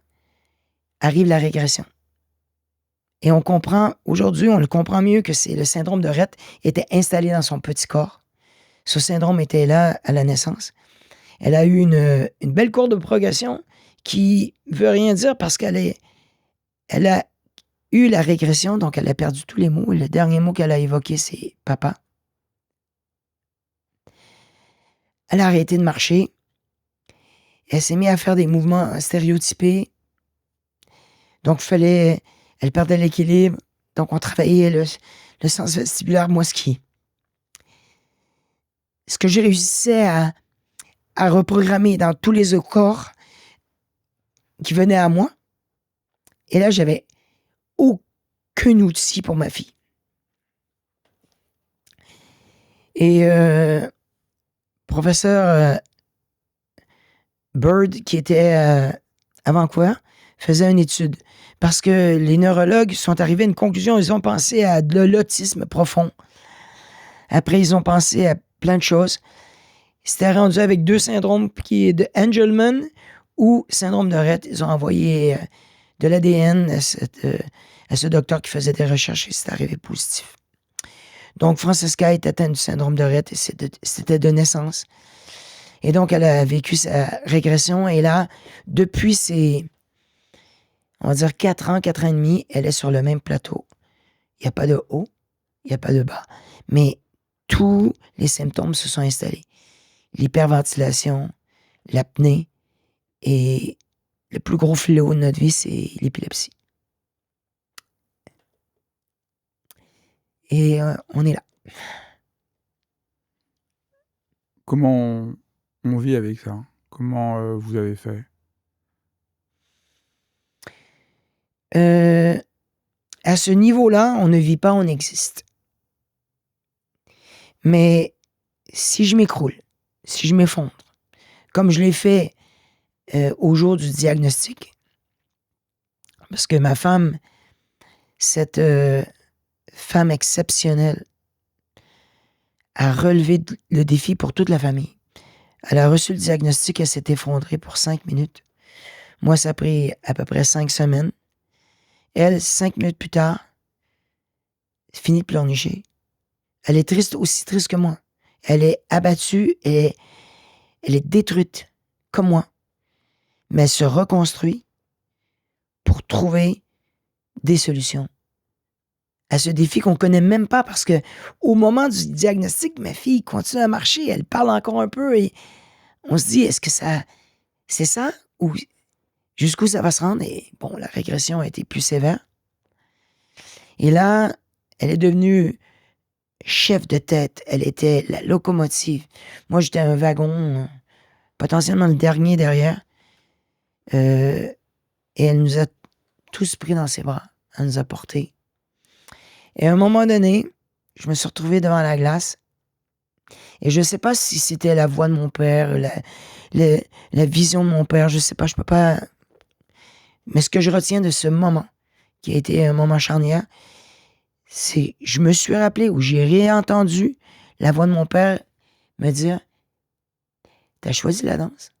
arrive la régression. Et on comprend, aujourd'hui, on le comprend mieux que c'est le syndrome de Rett était installé dans son petit corps. Ce syndrome était là à la naissance. Elle a eu une belle courbe de progression qui veut rien dire parce elle a eu la régression, donc elle a perdu tous les mots. Et le dernier mot qu'elle a évoqué, c'est papa. Elle a arrêté de marcher. Elle s'est mise à faire des mouvements stéréotypés. Donc, elle perdait l'équilibre. Donc, on travaillait le sens vestibulaire, moi, ce que j'ai réussi à reprogrammer dans tous les autres corps qui venaient à moi. Et là, j'avais aucun outil pour ma fille. Et professeur Bird, qui était à Vancouver, faisait une étude. Parce que les neurologues sont arrivés à une conclusion, ils ont pensé à de l'autisme profond. Après, ils ont pensé à plein de choses. C'était rendu avec 2 syndromes qui est de Angelman ou syndrome de Rett. Ils ont envoyé de l'ADN à ce docteur qui faisait des recherches et c'est arrivé positif. Donc, Francesca est atteinte du syndrome de Rett et c'était de naissance. Et donc, elle a vécu sa régression et là, depuis on va dire 4 ans, 4 ans et demi, elle est sur le même plateau. Il n'y a pas de haut, il n'y a pas de bas. Mais tous les symptômes se sont installés. L'hyperventilation, l'apnée et le plus gros fléau de notre vie, c'est l'épilepsie. Et on est là. Comment on vit avec ça? Comment vous avez fait? À ce niveau-là, on ne vit pas, on existe. Mais si je m'écroule, si je m'effondre, comme je l'ai fait au jour du diagnostic, parce que ma femme, cette femme exceptionnelle a relevé le défi pour toute la famille. Elle a reçu le diagnostic, elle s'est effondrée pour 5 minutes. Moi, ça a pris à peu près 5 semaines. Elle, 5 minutes plus tard, finit de pleurnicher. Elle est triste, aussi triste que moi. Elle est abattue, elle est détruite, comme moi. Mais elle se reconstruit pour trouver des solutions à ce défi qu'on ne connaît même pas, parce que au moment du diagnostic, ma fille continue à marcher, elle parle encore un peu et on se dit, est-ce que c'est ça ou jusqu'où ça va se rendre? Et bon, la régression a été plus sévère. Et là, elle est devenue chef de tête. Elle était la locomotive. Moi, j'étais un wagon, potentiellement le dernier derrière. Et elle nous a tous pris dans ses bras. Elle nous a portés. Et à un moment donné, je me suis retrouvé devant la glace. Et je ne sais pas si c'était la voix de mon père, la vision de mon père. Je ne sais pas, je peux pas. Mais ce que je retiens de ce moment, qui a été un moment charnière, c'est je me suis rappelé ou j'ai réentendu la voix de mon père me dire, t'as choisi la danse?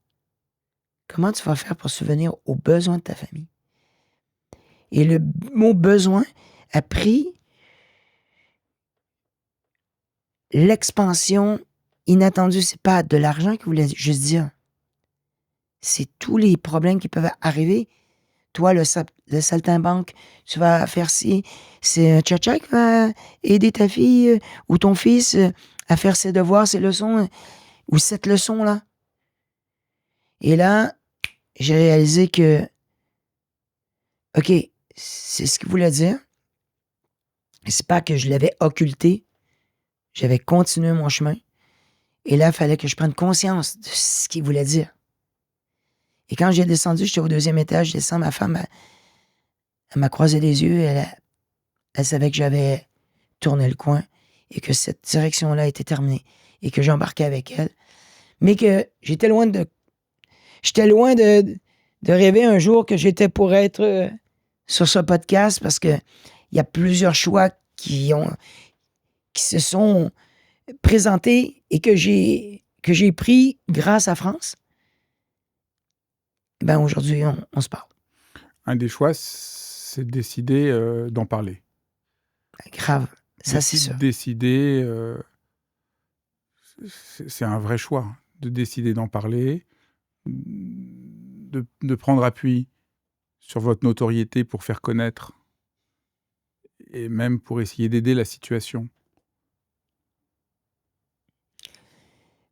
Comment tu vas faire pour subvenir aux besoins de ta famille? Et le mot besoin a pris l'expansion inattendue. C'est pas de l'argent qu'il voulait juste dire. C'est tous les problèmes qui peuvent arriver. Toi, le saltimbanque, tu vas faire ci. C'est un tcha-tcha qui va aider ta fille ou ton fils à faire ses devoirs, ses leçons, ou cette leçon-là. Et là, j'ai réalisé que, OK, c'est ce qu'il voulait dire. C'est pas que je l'avais occulté. J'avais continué mon chemin. Et là, il fallait que je prenne conscience de ce qu'il voulait dire. Et quand j'ai descendu, j'étais au 2e étage, je descends, ma femme, elle m'a croisé les yeux, elle savait que j'avais tourné le coin et que cette direction-là était terminée et que j'embarquais avec elle. Mais que j'étais loin de rêver un jour que j'étais pour être sur ce podcast, parce que il y a plusieurs choix qui se sont présentés et que j'ai pris grâce à France. Ben aujourd'hui, on se parle. Un des choix, c'est de décider d'en parler. Grave, ça c'est sûr. Décider, c'est un vrai choix, de décider d'en parler, de prendre appui sur votre notoriété pour faire connaître et même pour essayer d'aider la situation.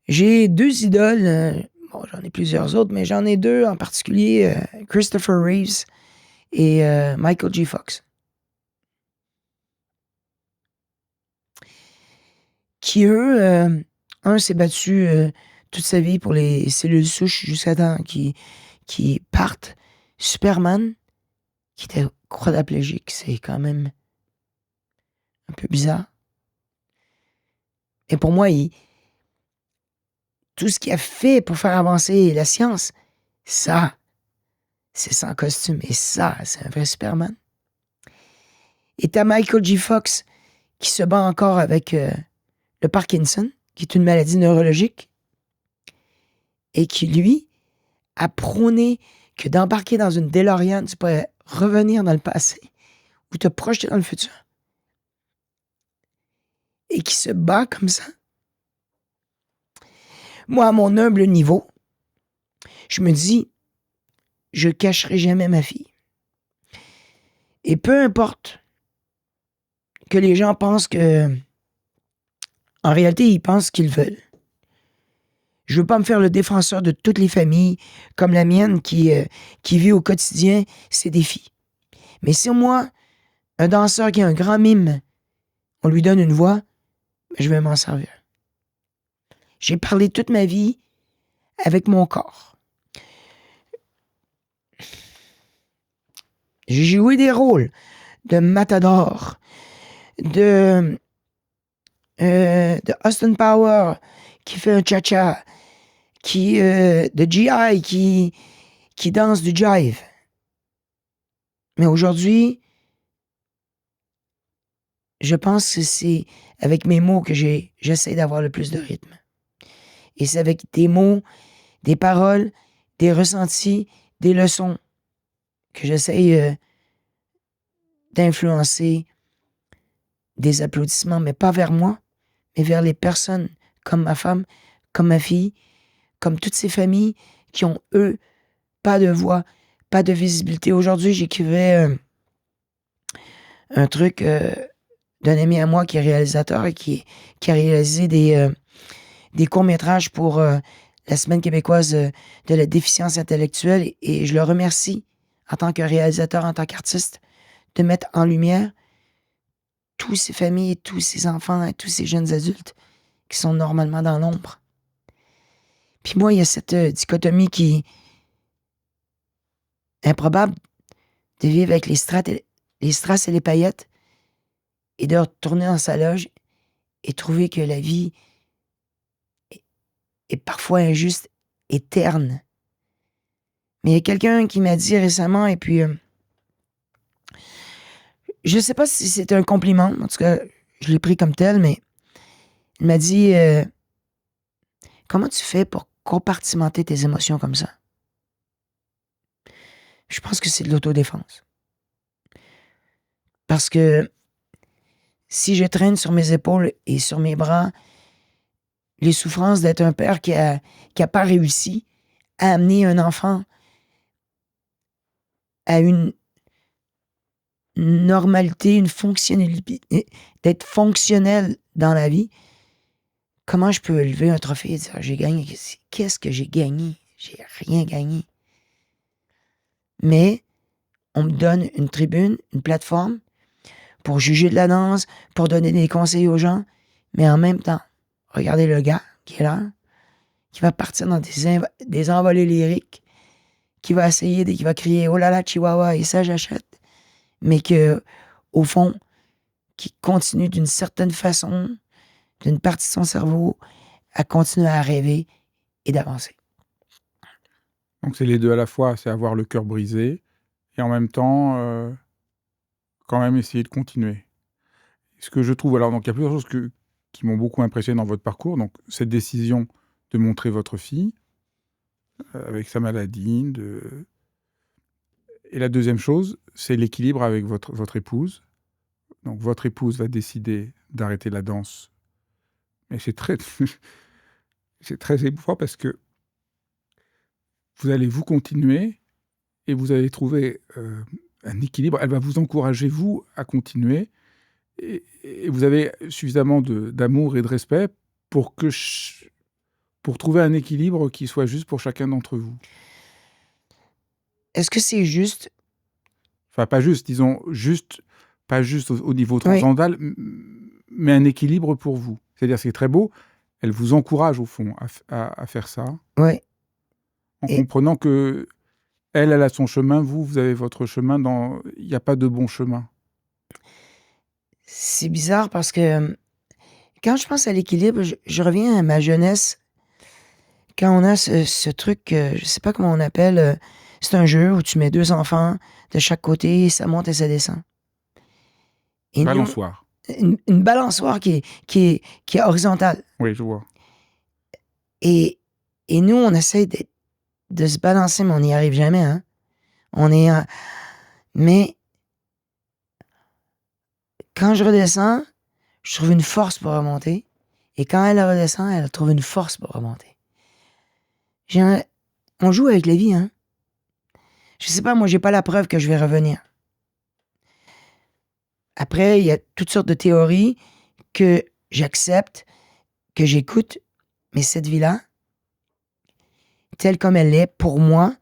J'ai 2 idoles, bon, j'en ai plusieurs autres, mais j'en ai 2 en particulier, Christopher Reeves et Michael J. Fox. Qui, eux, un s'est battu toute sa vie pour les cellules souches jusqu'à temps qu'ils partent. Superman, qui était quadraplégique, c'est quand même un peu bizarre. Et pour moi, tout ce qu'il a fait pour faire avancer la science, ça, c'est sans costume. Et ça, c'est un vrai Superman. Et t'as Michael J. Fox qui se bat encore avec le Parkinson, qui est une maladie neurologique, et qui, lui, a prôné que d'embarquer dans une DeLorean, tu pourrais revenir dans le passé ou te projeter dans le futur. Et qui se bat comme ça. Moi, à mon humble niveau, je me dis, je cacherai jamais ma fille. Et peu importe que les gens pensent que, en réalité, ils pensent qu'ils veulent. Je veux pas me faire le défenseur de toutes les familles, comme la mienne, qui vit au quotidien ses défis. Mais si moi, un danseur qui a un grand mime, on lui donne une voix, je vais m'en servir. J'ai parlé toute ma vie avec mon corps. J'ai joué des rôles de matador, de Austin Power qui fait un cha-cha, de GI qui danse du jive. Mais aujourd'hui, je pense que c'est avec mes mots que j'essaie d'avoir le plus de rythme. Et c'est avec des mots, des paroles, des ressentis, des leçons que j'essaie d'influencer des applaudissements, mais pas vers moi, mais vers les personnes comme ma femme, comme ma fille, comme toutes ces familles qui ont, eux, pas de voix, pas de visibilité. Aujourd'hui, j'écrivais un truc d'un ami à moi qui est réalisateur et qui a réalisé des courts-métrages pour la Semaine québécoise de la déficience intellectuelle. Et je le remercie en tant que réalisateur, en tant qu'artiste, de mettre en lumière toutes ces familles, tous ces enfants et tous ces jeunes adultes qui sont normalement dans l'ombre. Puis moi, il y a cette dichotomie qui est improbable de vivre avec les strass et les paillettes et de retourner dans sa loge et trouver que la vie est parfois injuste et terne. Mais il y a quelqu'un qui m'a dit récemment, et puis je sais pas si c'est un compliment, en tout cas, je l'ai pris comme tel, mais il m'a dit comment tu fais pour compartimenter tes émotions comme ça? Je pense que c'est de l'autodéfense. Parce que si je traîne sur mes épaules et sur mes bras les souffrances d'être un père qui a pas réussi à amener un enfant à une normalité, une fonctionnalité, d'être fonctionnel dans la vie, comment je peux lever un trophée et dire j'ai gagné? Qu'est-ce que j'ai gagné? J'ai rien gagné. Mais on me donne une tribune, une plateforme pour juger de la danse, pour donner des conseils aux gens, mais en même temps, regardez le gars qui est là, qui va partir dans des envolées lyriques, qui va essayer, qui va crier oh là là, Chihuahua, et ça j'achète, mais que, au fond, qui continue d'une certaine façon, d'une partie de son cerveau, à continuer à rêver et d'avancer. Donc c'est les deux à la fois, c'est avoir le cœur brisé et en même temps, quand même essayer de continuer. Ce que je trouve, alors donc il y a plusieurs choses qui m'ont beaucoup impressionné dans votre parcours. Donc cette décision de montrer votre fille avec sa maladie. Et la deuxième chose, c'est l'équilibre avec votre épouse. Donc votre épouse va décider d'arrêter la danse. Mais c'est très, c'est très émouvant parce que vous allez vous continuer et vous allez trouver un équilibre. Elle va vous encourager, vous, à continuer. Et vous avez suffisamment d'amour et de respect pour trouver un équilibre qui soit juste pour chacun d'entre vous. Est-ce que c'est juste? Enfin, pas juste, disons, pas juste au niveau transcendantal, oui, mais un équilibre pour vous. C'est-à-dire, c'est très beau, elle vous encourage, au fond, à faire ça. Oui. En comprenant que elle a son chemin, vous avez votre chemin, il n'y a pas de bon chemin. C'est bizarre parce que quand je pense à l'équilibre, je reviens à ma jeunesse. Quand on a ce truc, je sais pas comment on appelle, c'est un jeu où tu mets 2 enfants de chaque côté, ça monte et ça descend. Et balançoire. Une balançoire qui est horizontale. Oui, je vois. Et nous, on essaie de se balancer, mais on n'y arrive jamais. Hein? Mais quand je redescends, je trouve une force pour remonter. Et quand elle redescend, elle trouve une force pour remonter. On joue avec la vie, hein. Je sais pas, moi, j'ai pas la preuve que je vais revenir. Après, il y a toutes sortes de théories que j'accepte, que j'écoute, mais cette vie-là, telle comme elle est, pour moi,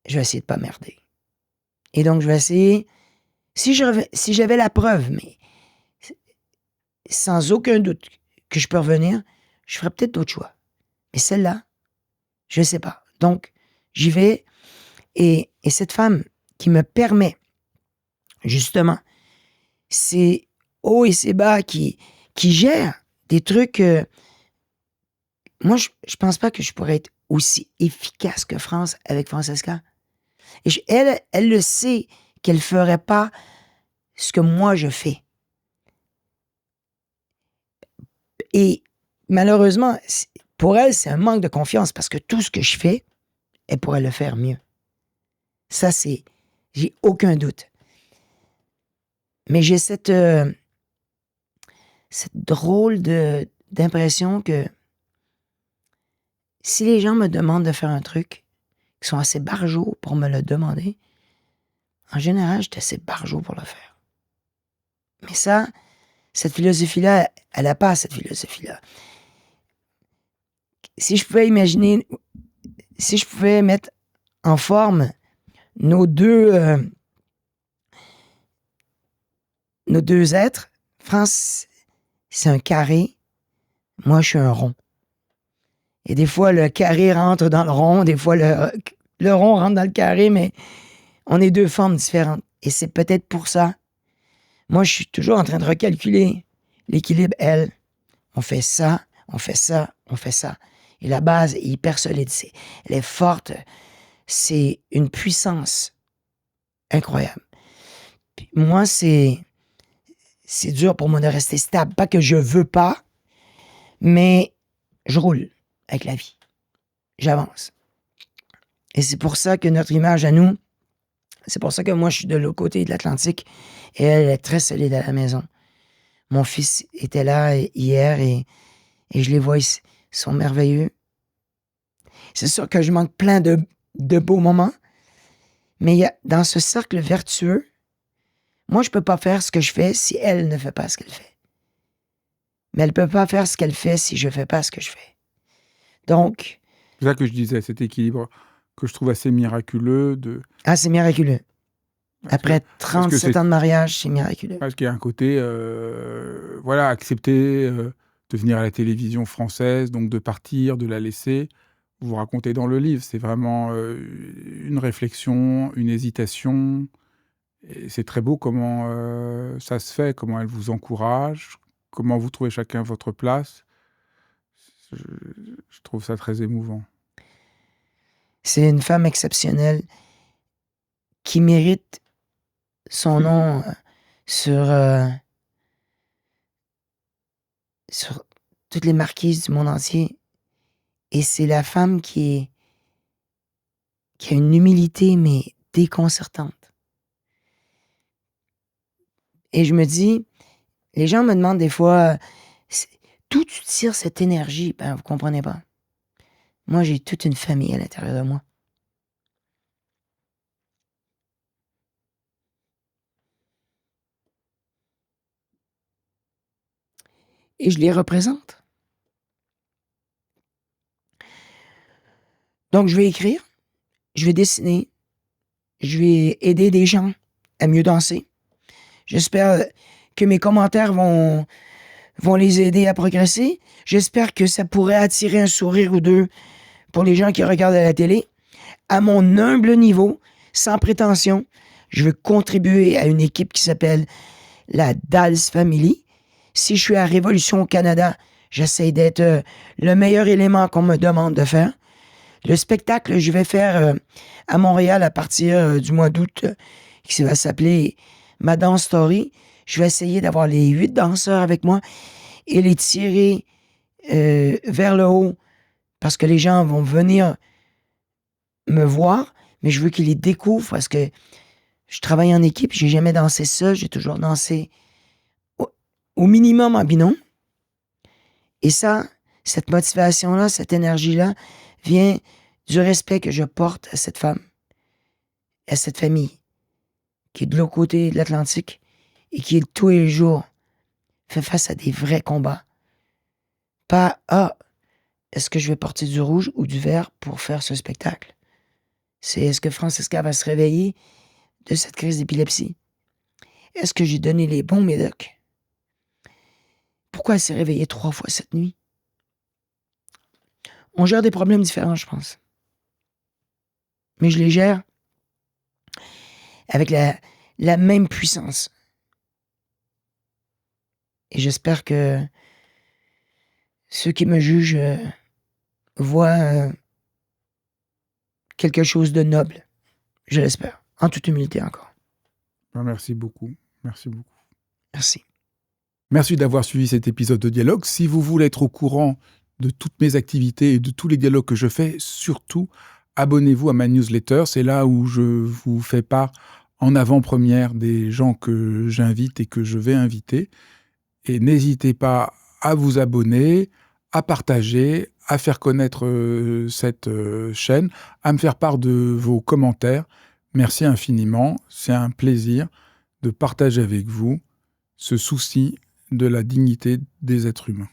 je vais essayer de pas merder. Et donc, je vais essayer, si j'avais la preuve, mais sans aucun doute que je peux revenir, je ferais peut-être d'autres choix. Mais celle-là, je sais pas. Donc, j'y vais. Et cette femme qui me permet, justement, ces hauts et ces bas qui gèrent des trucs... moi, je pense pas que je pourrais être aussi efficace que France avec Francesca. Et elle le sait qu'elle ferait pas ce que moi je fais. Et malheureusement, pour elle, c'est un manque de confiance parce que tout ce que je fais, elle pourrait le faire mieux. Ça, j'ai aucun doute. Mais j'ai cette drôle d'impression que si les gens me demandent de faire un truc, qui sont assez barjots pour me le demander, en général, je suis assez barjot pour le faire. Mais ça, cette philosophie-là, elle n'a pas cette philosophie-là. Si je pouvais imaginer, si je pouvais mettre en forme nos deux êtres, France, c'est un carré, moi je suis un rond. Et des fois, le carré rentre dans le rond, des fois, le rond rentre dans le carré, mais on est deux formes différentes. Et c'est peut-être pour ça. Moi, je suis toujours en train de recalculer l'équilibre, elle. On fait ça, on fait ça, on fait ça. Et la base est hyper solide. Elle est forte. C'est une puissance incroyable. Puis moi, c'est dur pour moi de rester stable. Pas que je veux pas, mais je roule avec la vie. J'avance. Et c'est pour ça que notre image à nous, c'est pour ça que moi, je suis de l'autre côté de l'Atlantique et elle est très solide à la maison. Mon fils était là hier et je les vois, ils sont merveilleux. C'est sûr que je manque plein de beaux moments, mais dans ce cercle vertueux, moi, je ne peux pas faire ce que je fais si elle ne fait pas ce qu'elle fait. Mais elle ne peut pas faire ce qu'elle fait si je ne fais pas ce que je fais. Donc... C'est ça que je disais, cet équilibre que je trouve assez miraculeux. Ah, c'est miraculeux. Après 37 ans de mariage, c'est miraculeux. Parce qu'il y a un côté, voilà, accepter de venir à la télévision française, donc de partir, de la laisser. Vous racontez dans le livre, c'est vraiment une réflexion, une hésitation. Et c'est très beau comment ça se fait, comment elle vous encourage, comment vous trouvez chacun votre place. Je trouve ça très émouvant. C'est une femme exceptionnelle qui mérite son nom sur toutes les marquises du monde entier. Et c'est la femme qui a une humilité, mais déconcertante. Et je me dis, les gens me demandent des fois, d'où tu tires cette énergie? Ben, vous comprenez pas. Moi, j'ai toute une famille à l'intérieur de moi. Et je les représente. Donc, je vais écrire, je vais dessiner, je vais aider des gens à mieux danser. J'espère que mes commentaires vont les aider à progresser. J'espère que ça pourrait attirer un sourire ou deux pour les gens qui regardent à la télé. À mon humble niveau, sans prétention, je veux contribuer à une équipe qui s'appelle la Dals Family. Si je suis à Révolution au Canada, j'essaie d'être le meilleur élément qu'on me demande de faire. Le spectacle que je vais faire à Montréal à partir du mois d'août, qui va s'appeler Ma Dance Story, je vais essayer d'avoir les 8 danseurs avec moi et les tirer vers le haut parce que les gens vont venir me voir, mais je veux qu'ils les découvrent parce que je travaille en équipe, j'ai jamais dansé seul, j'ai toujours dansé au minimum en binôme. Et ça, cette motivation-là, cette énergie-là, vient du respect que je porte à cette femme, à cette famille, qui est de l'autre côté de l'Atlantique et qui, tous les jours, fait face à des vrais combats. Pas, est-ce que je vais porter du rouge ou du vert pour faire ce spectacle? C'est, est-ce que Francesca va se réveiller de cette crise d'épilepsie? Est-ce que j'ai donné les bons médocs? Pourquoi elle s'est réveillée 3 fois cette nuit? On gère des problèmes différents, je pense. Mais je les gère avec la même puissance. Et j'espère que ceux qui me jugent voient quelque chose de noble. Je l'espère. En toute humilité encore. Merci beaucoup. Merci beaucoup. Merci. Merci d'avoir suivi cet épisode de Dialogue. Si vous voulez être au courant de toutes mes activités et de tous les dialogues que je fais, surtout, abonnez-vous à ma newsletter. C'est là où je vous fais part en avant-première des gens que j'invite et que je vais inviter. Et n'hésitez pas à vous abonner, à partager, à faire connaître cette chaîne, à me faire part de vos commentaires. Merci infiniment. C'est un plaisir de partager avec vous ce souci de la dignité des êtres humains.